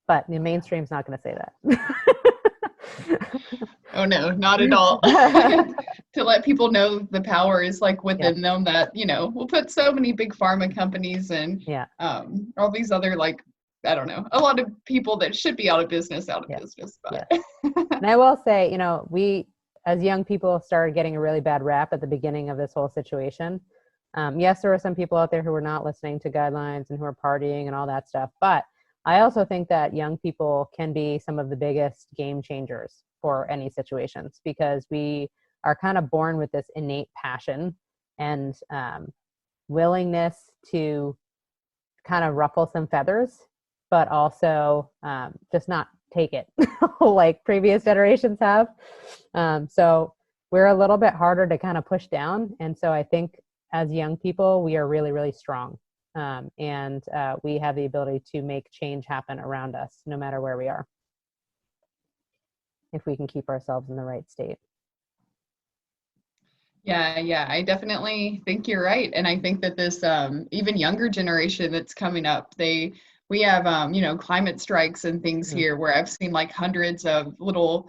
But the mainstream's not going to say that. Oh no, not at all. To let people know the power is like within them, that we'll put so many big pharma companies and all these other, like, I don't know, a lot of people that should be out of business but And I will say, we as young people started getting a really bad rap at the beginning of this whole situation. Yes, there were some people out there who were not listening to guidelines and who were partying and all that stuff, but I also think that young people can be some of the biggest game changers for any situations, because we are kind of born with this innate passion and willingness to kind of ruffle some feathers, but also just not take it like previous generations have. So we're a little bit harder to kind of push down. And so I think as young people, we are really, really strong. And we have the ability to make change happen around us, no matter where we are, if we can keep ourselves in the right state. Yeah, I definitely think you're right. And I think that this even younger generation that's coming up, we have climate strikes and things here where I've seen like hundreds of little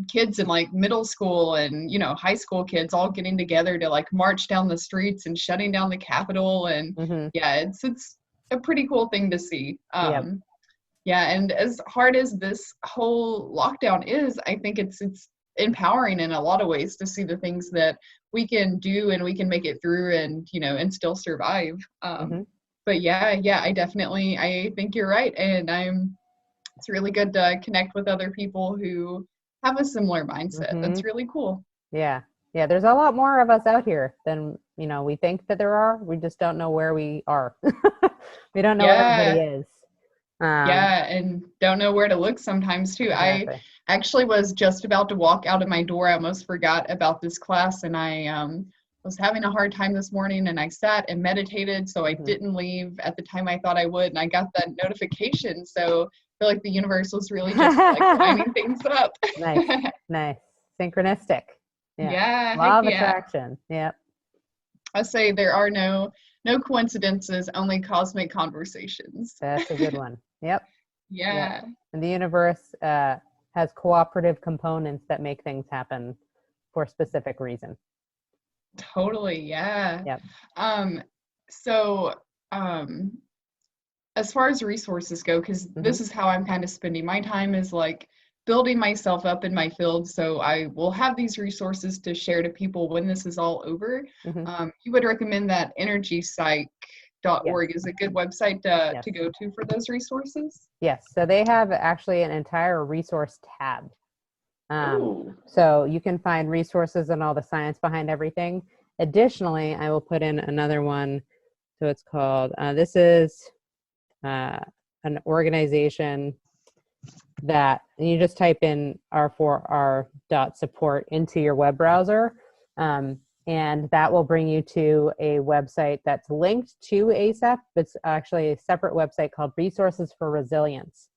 kids in like middle school and high school kids all getting together to like march down the streets and shutting down the Capitol. And it's a pretty cool thing to see. And as hard as this whole lockdown is, I think it's empowering in a lot of ways to see the things that we can do and we can make it through and and still survive. But I think you're right, and it's really good to connect with other people who have a similar mindset. That's really cool. Yeah, there's a lot more of us out here than we think that there are. We just don't know where we are. We don't know where everybody is. And don't know where to look sometimes too. Exactly. I actually was just about to walk out of my door. I almost forgot about this class, and I was having a hard time this morning, and I sat and meditated, so I didn't leave at the time I thought I would, and I got that notification. So I feel like the universe was really just like lining things up. Nice. Synchronistic. Yeah. Law of attraction. Yep. I say there are no coincidences, only cosmic conversations. That's a good one. Yep. Yeah. And the universe has cooperative components that make things happen for a specific reason. Totally. Yeah. Yep. So as far as resources go, because this is how I'm kind of spending my time, is like building myself up in my field, so I will have these resources to share to people when this is all over. You would recommend that energypsych.org is a good website to go to for those resources? Yes, so they have actually an entire resource tab. So you can find resources and all the science behind everything. Additionally, I will put in another one. So it's called, this is an organization that, and you just type in r4r.support into your web browser, and that will bring you to a website that's linked to ASAP. It's actually a separate website called Resources for Resilience.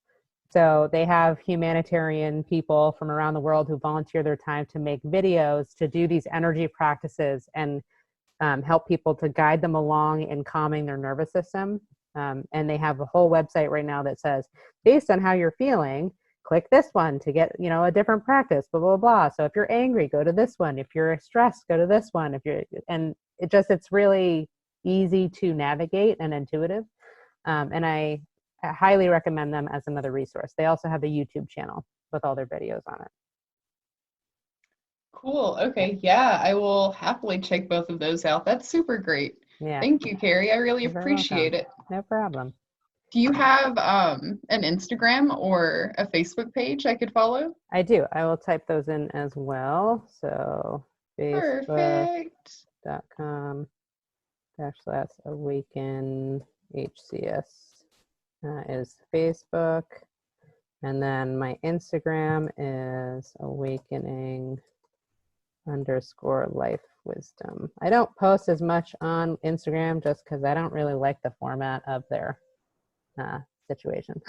So they have humanitarian people from around the world who volunteer their time to make videos to do these energy practices and help people to guide them along in calming their nervous system. And they have a whole website right now that says, based on how you're feeling, click this one to get, a different practice, blah, blah, blah. So if you're angry, go to this one. If you're stressed, go to this one. It's really easy to navigate and intuitive. And I highly recommend them as another resource. They also have a YouTube channel with all their videos on it. Cool. Okay. Yeah, I will happily check both of those out. That's super great. Yeah. Thank you, Kerri. I really You're appreciate it. No problem. Do you have an Instagram or a Facebook page I could follow? I do. I will type those in as well. So Perfect. Facebook.com/awaken HCS is Facebook. And then my Instagram is awakening_life_wisdom. I don't post as much on Instagram just because I don't really like the format of their situation.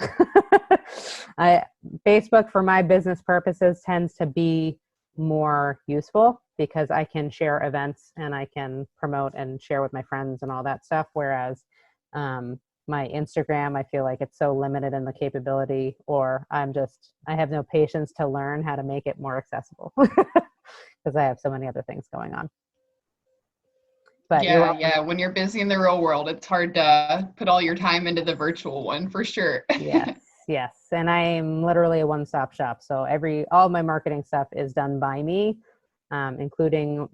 Facebook for my business purposes tends to be more useful because I can share events and I can promote and share with my friends and all that stuff. Whereas my Instagram, I feel like it's so limited in the capability, or I have no patience to learn how to make it more accessible because I have so many other things going on. But yeah, when you're busy in the real world, it's hard to put all your time into the virtual one for sure. Yes. And I'm literally a one-stop shop. So all my marketing stuff is done by me, including,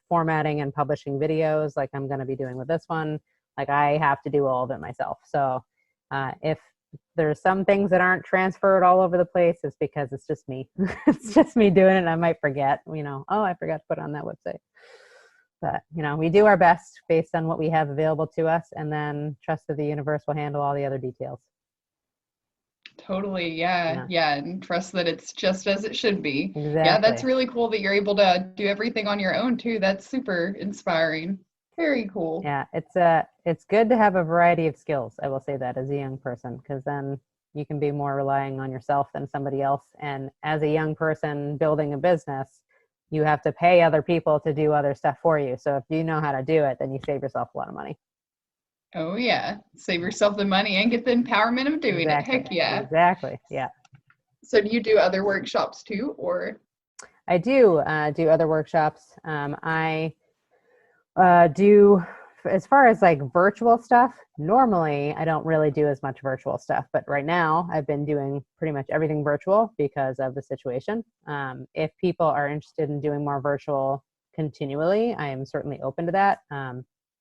formatting and publishing videos like I'm going to be doing with this one. Like I have to do all of it myself. So if there's some things that aren't transferred all over the place, it's because it's just me. It's just me doing it, and I might forget, I forgot to put it on that website. But, we do our best based on what we have available to us, and then trust that the universe will handle all the other details. Totally. Yeah. And trust that it's just as it should be. Exactly. Yeah, that's really cool that you're able to do everything on your own too. That's super inspiring. Very cool. Yeah, it's good to have a variety of skills. I will say that as a young person, because then you can be more relying on yourself than somebody else. And as a young person building a business, you have to pay other people to do other stuff for you. So if you know how to do it, then you save yourself a lot of money. Oh yeah. Save yourself the money and get the empowerment of doing it. Heck yeah. Exactly. Yeah. So do you do other workshops too, or? I do other workshops. I do, as far as like virtual stuff, normally I don't really do as much virtual stuff, but right now I've been doing pretty much everything virtual because of the situation. If people are interested in doing more virtual continually, I am certainly open to that.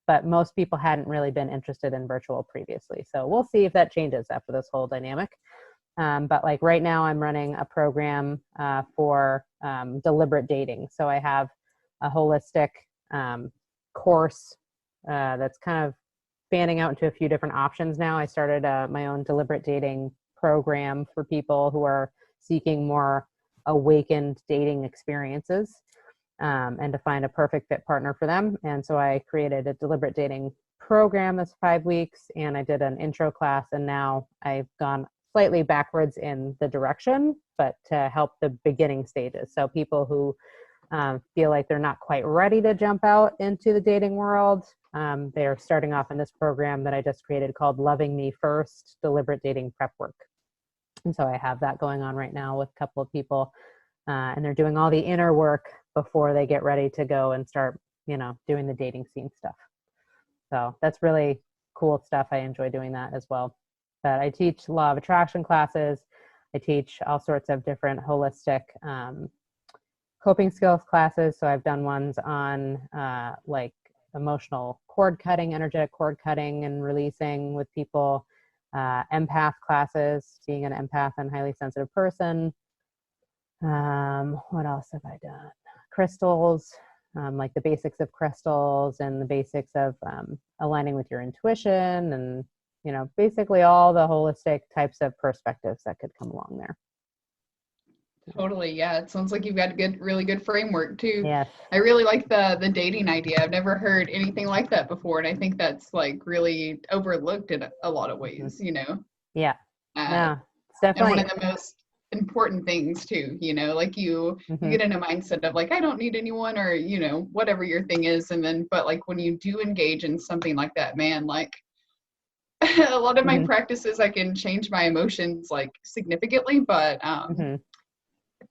But most people hadn't really been interested in virtual previously. So we'll see if that changes after this whole dynamic. But like right now I'm running a program for deliberate dating. So I have a holistic course that's kind of fanning out into a few different options now. I started my own deliberate dating program for people who are seeking more awakened dating experiences and to find a perfect fit partner for them. And so I created a deliberate dating program that's 5 weeks, and I did an intro class, and now I've gone slightly backwards in the direction, but to help the beginning stages. So people who feel like they're not quite ready to jump out into the dating world. They're starting off in this program that I just created called Loving Me First, Deliberate Dating Prep Work. And so I have that going on right now with a couple of people, and they're doing all the inner work before they get ready to go and start, doing the dating scene stuff. So that's really cool stuff. I enjoy doing that as well. But I teach law of attraction classes. I teach all sorts of different holistic coping skills classes. So I've done ones on like emotional cord cutting, energetic cord cutting and releasing with people, empath classes, being an empath and highly sensitive person. What else have I done? Crystals, like the basics of crystals and the basics of aligning with your intuition and, basically all the holistic types of perspectives that could come along there. Totally. Yeah. It sounds like you've got a really good framework too. Yes. I really like the dating idea. I've never heard anything like that before. And I think that's like really overlooked in a lot of ways, Yeah. No, it's definitely. And one of the most important things too, like you get in a mindset of like, I don't need anyone or, whatever your thing is. And then, but like when you do engage in something like that, man, like a lot of my practices, I can change my emotions like significantly, but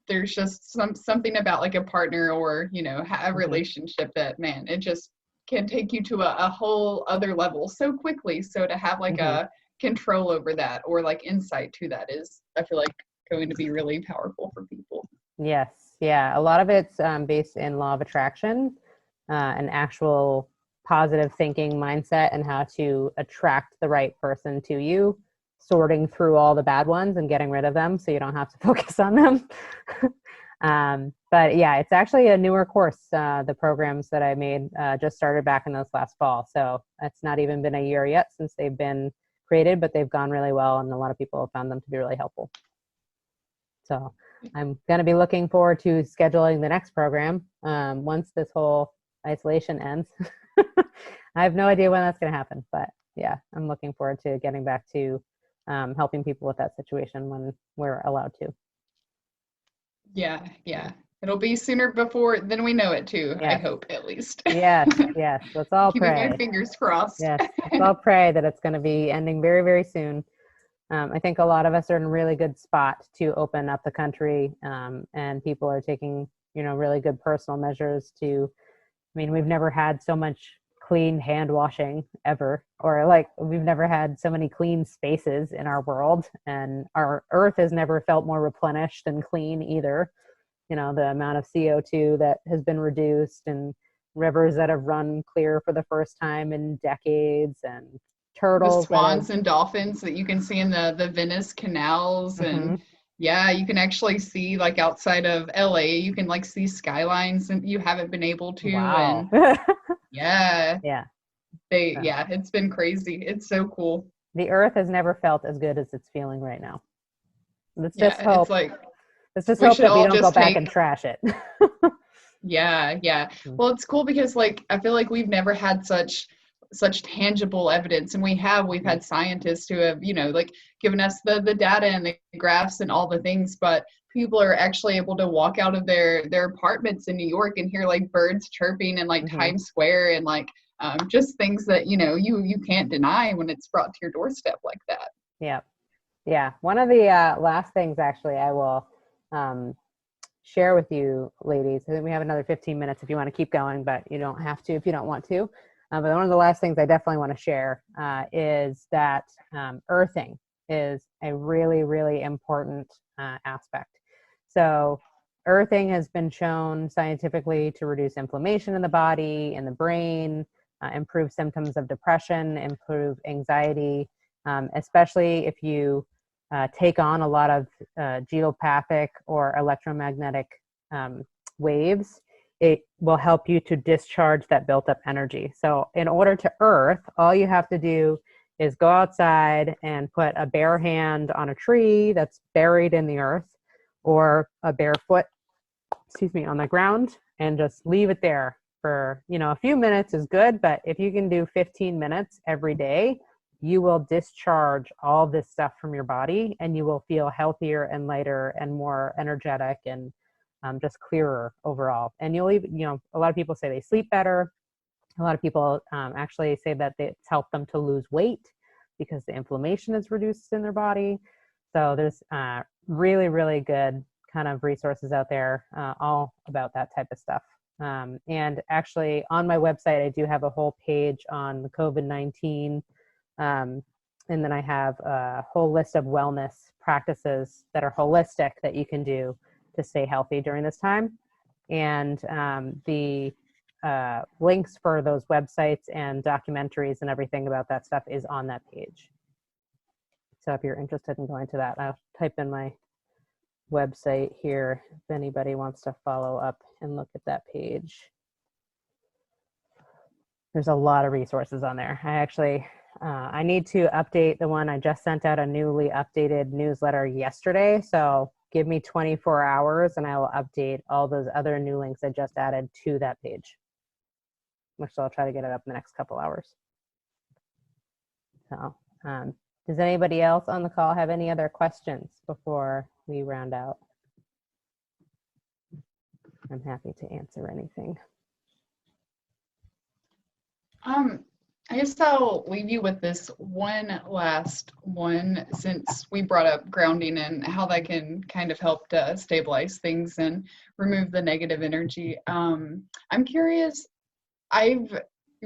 there's just something about like a partner or a relationship that, man, it just can take you to a whole other level so quickly. So to have like a control over that or like insight to that is, I feel like, going to be really powerful for people. Yes. Yeah. A lot of it's based in law of attraction, an actual positive thinking mindset and how to attract the right person to you, sorting through all the bad ones and getting rid of them so you don't have to focus on them. But yeah, it's actually a newer course. The programs that I made just started back in this last fall. So it's not even been a year yet since they've been created, but they've gone really well. And a lot of people have found them to be really helpful. So I'm going to be looking forward to scheduling the next program once this whole isolation ends. I have no idea when that's going to happen, but yeah, I'm looking forward to getting back to helping people with that situation when we're allowed to. Yeah, yeah. It'll be sooner before than we know it too, I Yes. hope, at least. Yes, yes. Let's all Keeping my pray. fingers crossed. Yes, let's all pray that it's going to be ending very, very soon. I think a lot of us are in a really good spot to open up the country, and people are taking, really good personal measures to, we've never had so much clean hand washing ever, or like we've never had so many clean spaces in our world, and our earth has never felt more replenished and clean either. The amount of CO2 that has been reduced, and rivers that have run clear for the first time in decades, and turtles, the swans and dolphins that you can see in the Venice canals. And yeah, you can actually see, like, outside of LA, you can like see skylines and you haven't been able to. Wow. And yeah, Yeah. It's been crazy. It's so cool. The earth has never felt as good as it's feeling right now. Let's Yeah, just hope. it's like Let's just we hope should that we all don't go just back take and trash it. Yeah. Well, it's cool because, like, I feel like we've never had such tangible evidence, and we've had scientists who have, like, given us the data and the graphs and all the things, but people are actually able to walk out of their apartments in New York and hear, like, birds chirping and, like, Times Square, and, like, just things that, you can't deny when it's brought to your doorstep like that. Yeah. One of the last things, actually, I will share with you, ladies. I think we have another 15 minutes if you want to keep going, but you don't have to if you don't want to. But one of the last things I definitely want to share is that earthing is a really, really important aspect. So earthing has been shown scientifically to reduce inflammation in the body, in the brain, improve symptoms of depression, improve anxiety, especially if you take on a lot of geopathic or electromagnetic waves. It will help you to discharge that built up energy. So in order to earth, all you have to do is go outside and put a bare hand on a tree that's buried in the earth, or a bare foot, on the ground, and just leave it there for, a few minutes is good, but if you can do 15 minutes every day, you will discharge all this stuff from your body, and you will feel healthier and lighter and more energetic and just clearer overall. And you'll even, a lot of people say they sleep better. A lot of people actually say that it's helped them to lose weight because the inflammation is reduced in their body. So there's really, really good kind of resources out there all about that type of stuff. And actually on my website, I do have a whole page on the COVID-19. And then I have a whole list of wellness practices that are holistic that you can do to stay healthy during this time. And the links for those websites and documentaries and everything about that stuff is on that page. So if you're interested in going to that, I'll type in my website here if anybody wants to follow up and look at that page. There's a lot of resources on there. I need to update the one. I just sent out a newly updated newsletter yesterday. So give me 24 hours and I will update all those other new links I just added to that page, which I'll try to get it up in the next couple hours. So does anybody else on the call have any other questions before we round out? I'm happy to answer anything. I guess I'll leave you with this one last one, since we brought up grounding and how that can kind of help to stabilize things and remove the negative energy. I'm curious,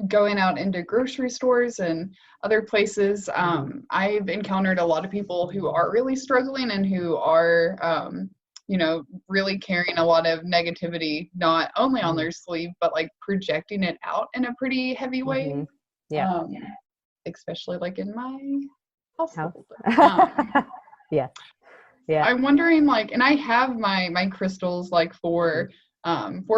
going out into grocery stores and other places, I've encountered a lot of people who are really struggling and who are, really carrying a lot of negativity, not only on their sleeve, but like projecting it out in a pretty heavy way. Yeah. Especially like in my household. Yeah. Yeah. I'm wondering, like, and I have my crystals, like, for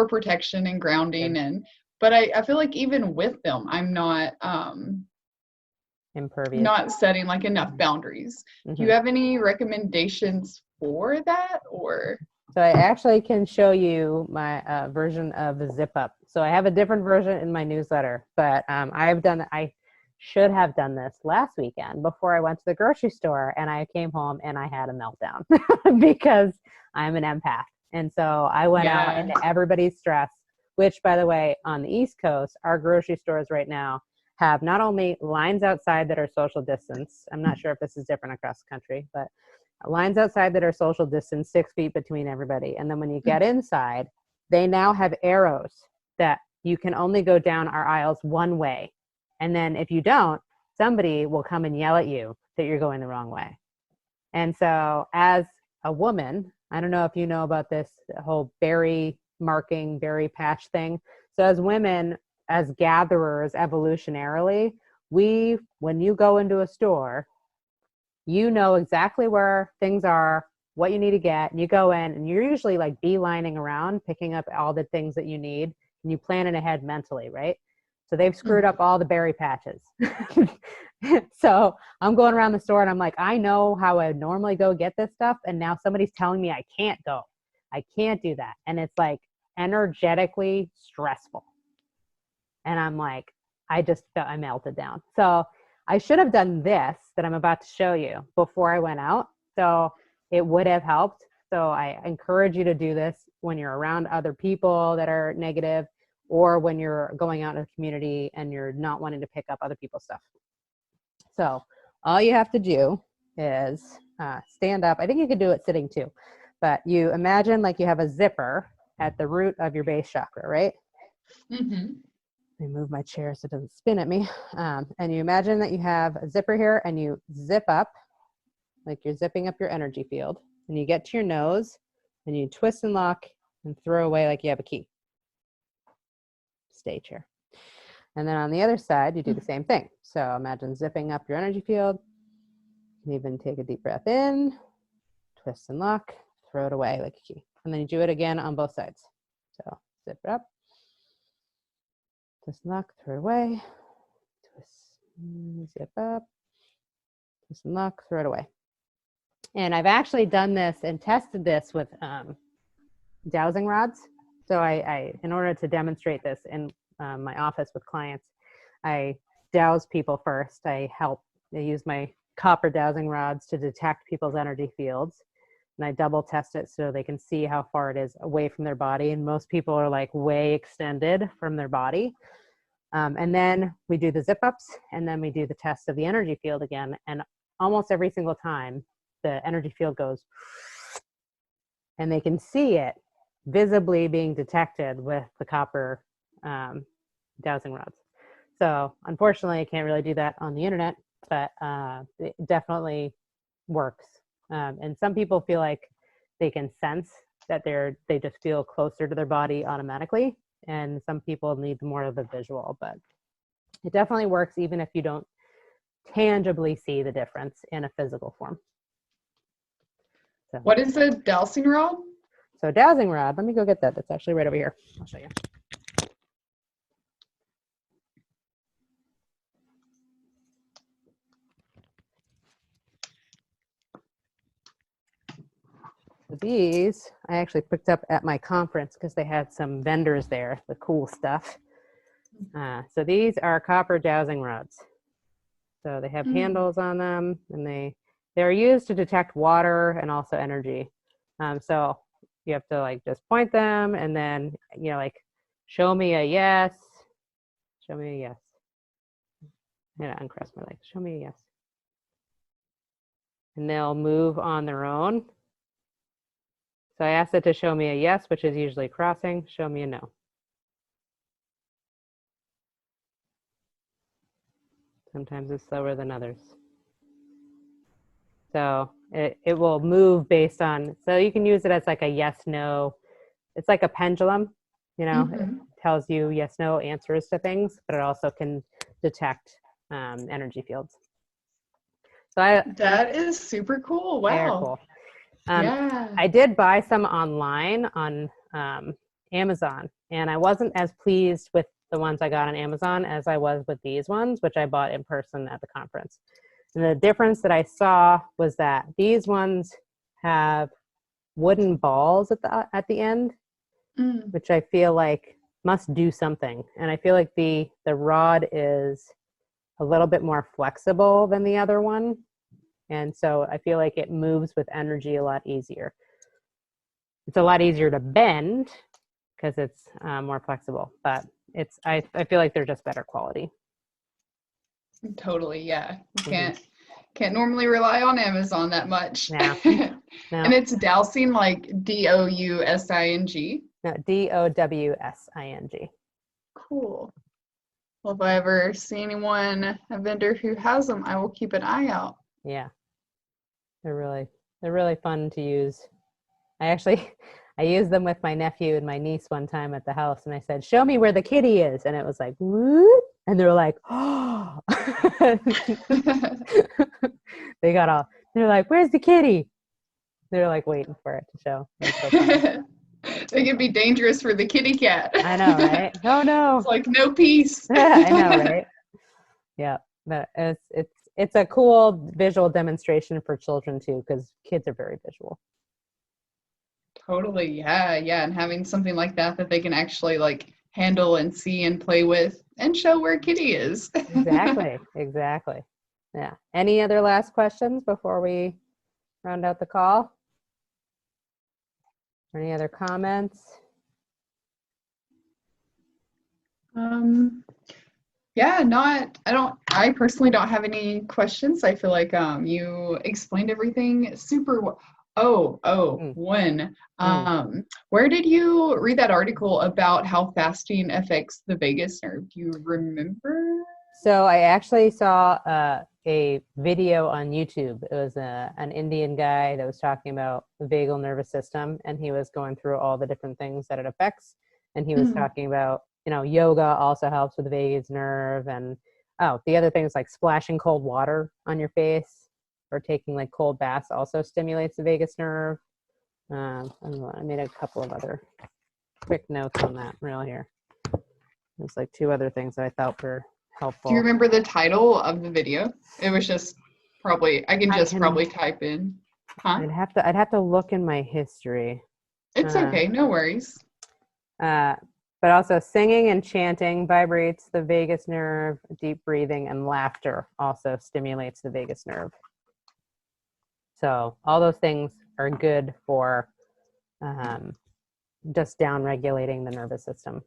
protection and grounding, but I feel like even with them, I'm Impervious. not setting like enough boundaries. Do you have any recommendations for that, or? So I actually can show you my version of the zip up. So I have a different version in my newsletter, but I should have done this last weekend before I went to the grocery store, and I came home and I had a meltdown because I'm an empath. And so I went out into everybody's stress, which, by the way, on the East Coast, our grocery stores right now have not only lines outside that are social distance. I'm not sure if this is different across the country, but lines outside that are social distance, 6 feet between everybody. And then when you get inside, they now have arrows that you can only go down our aisles one way. And then if you don't, somebody will come and yell at you that you're going the wrong way. And so as a woman, I don't know if you know about this whole berry marking, berry patch thing. So as women, as gatherers evolutionarily, when you go into a store, you know exactly where things are, what you need to get, and you go in and you're usually like beelining around, picking up all the things that you need, and you plan it ahead mentally, right? So they've screwed up all the berry patches. So I'm going around the store and I'm like, I know how I normally go get this stuff, and now somebody's telling me I can't go. I can't do that. And it's like energetically stressful. And I'm like, I melted down. So I should have done this that I'm about to show you before I went out. So it would have helped. So I encourage you to do this when you're around other people that are negative, or when you're going out in a community and you're not wanting to pick up other people's stuff. So all you have to do is stand up. I think you could do it sitting too, but you imagine like you have a zipper at the root of your base chakra, right? Mm-hmm. Let me move my chair so it doesn't spin at me. And you imagine that you have a zipper here, and you zip up, like you're zipping up your energy field, and you get to your nose and you twist and lock and throw away like you have a key. Stay chair. And then on the other side, you do the same thing. So imagine zipping up your energy field. You can even take a deep breath in, twist and lock, throw it away like a key. And then you do it again on both sides. So zip it up. Twist and lock, throw it away, twist, zip up, twist and lock, throw it away. And I've actually done this and tested this with dowsing rods. So I in order to demonstrate this in my office with clients, I douse people first. I use my copper dowsing rods to detect people's energy fields. And I double test it so they can see how far it is away from their body. And most people are like way extended from their body. And then we do the zip ups, and then we do the test of the energy field again. And almost every single time the energy field goes, and they can see it visibly being detected with the copper dowsing rods. So unfortunately, I can't really do that on the internet, but it definitely works. And some people feel like they can sense that they just feel closer to their body automatically. And some people need more of a visual, but it definitely works even if you don't tangibly see the difference in a physical form. So, what is a dowsing rod? So dowsing rod, let me go get that. That's actually right over here. I'll show you. These I actually picked up at my conference because they had some vendors there, the cool stuff. So these are copper dowsing rods. So they have handles on them, and they're used to detect water and also energy. So you have to like just point them, and then like show me a yes, show me a yes. I'm gonna uncross my legs. Show me a yes, and they'll move on their own. So I asked it to show me a yes, which is usually crossing. Show me a no. Sometimes it's slower than others. So it will move based on, so you can use it as like a yes, no. It's like a pendulum, it tells you yes, no answers to things, but it also can detect energy fields. So that is super cool. Wow. Cool. Yeah. I did buy some online on Amazon, and I wasn't as pleased with the ones I got on Amazon as I was with these ones, which I bought in person at the conference. And the difference that I saw was that these ones have wooden balls at the end, which I feel like must do something. And I feel like the rod is a little bit more flexible than the other one. And so I feel like it moves with energy a lot easier. It's a lot easier to bend because it's more flexible, but I feel like they're just better quality. Totally, yeah. You can't normally rely on Amazon that much. No. No. And it's dowsing, like DOUSING. No, DOWSING. Cool. Well, if I ever see anyone, a vendor who has them, I will keep an eye out. Yeah. They're really fun to use. I used them with my nephew and my niece one time at the house, and I said, "Show me where the kitty is," and it was like, "Whoop," and they're like, "Oh!" They're like, "Where's the kitty?" They're like waiting for it to show. So they can be dangerous for the kitty cat. I know, right? Oh no! It's like no peace. I know, right? Yeah, but it's a cool visual demonstration for children too, because kids are very visual. Totally, yeah, and having something like that they can actually like handle and see and play with and show where kitty is. Exactly. Yeah. Any other last questions before we round out the call? Any other comments? I personally don't have any questions. I feel like you explained everything super well. Where did you read that article about how fasting affects the vagus nerve? Do you remember? So I actually saw a video on YouTube. It was an Indian guy that was talking about the vagal nervous system, and he was going through all the different things that it affects. And he was talking about, yoga also helps with the vagus nerve. And the other thing is like splashing cold water on your face or taking like cold baths also stimulates the vagus nerve. I made a couple of other quick notes on that real here. There's like two other things that I thought were helpful. Do you remember the title of the video? It was just probably type in. Huh? I'd have to look in my history. It's okay, no worries. But also singing and chanting vibrates the vagus nerve. Deep breathing and laughter also stimulates the vagus nerve. So all those things are good for just down regulating the nervous system.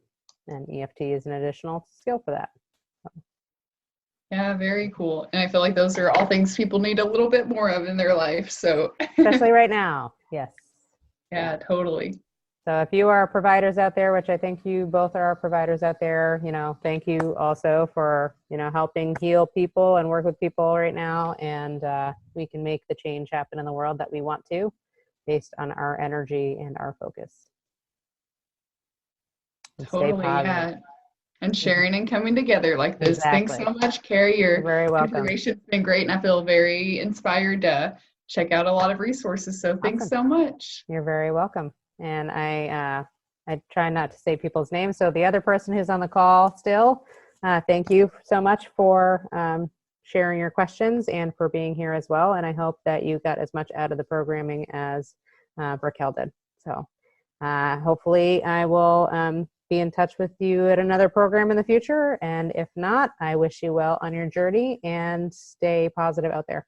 And EFT is an additional skill for that. Yeah, very cool. And I feel like those are all things people need a little bit more of in their life. So especially right now. Yes. Yeah, totally. So if you are providers out there, which I think you both are providers out there, thank you also for, helping heal people and work with people right now. And we can make the change happen in the world that we want to based on our energy and our focus. And totally, yeah. And sharing and coming together like this. Exactly. Thanks so much, Kerri. Your very welcome. Information's been great, and I feel very inspired to check out a lot of resources. So thanks so much. You're very welcome. And I try not to say people's names. So the other person who's on the call still, thank you so much for sharing your questions and for being here as well. And I hope that you got as much out of the programming as Raquel did. So hopefully I will be in touch with you at another program in the future. And if not, I wish you well on your journey and stay positive out there.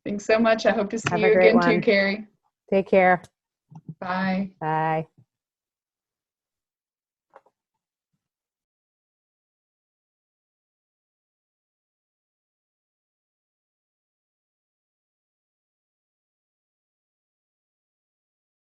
Thanks so much. I hope to see you again too, Kerri. Take care. Bye. Bye.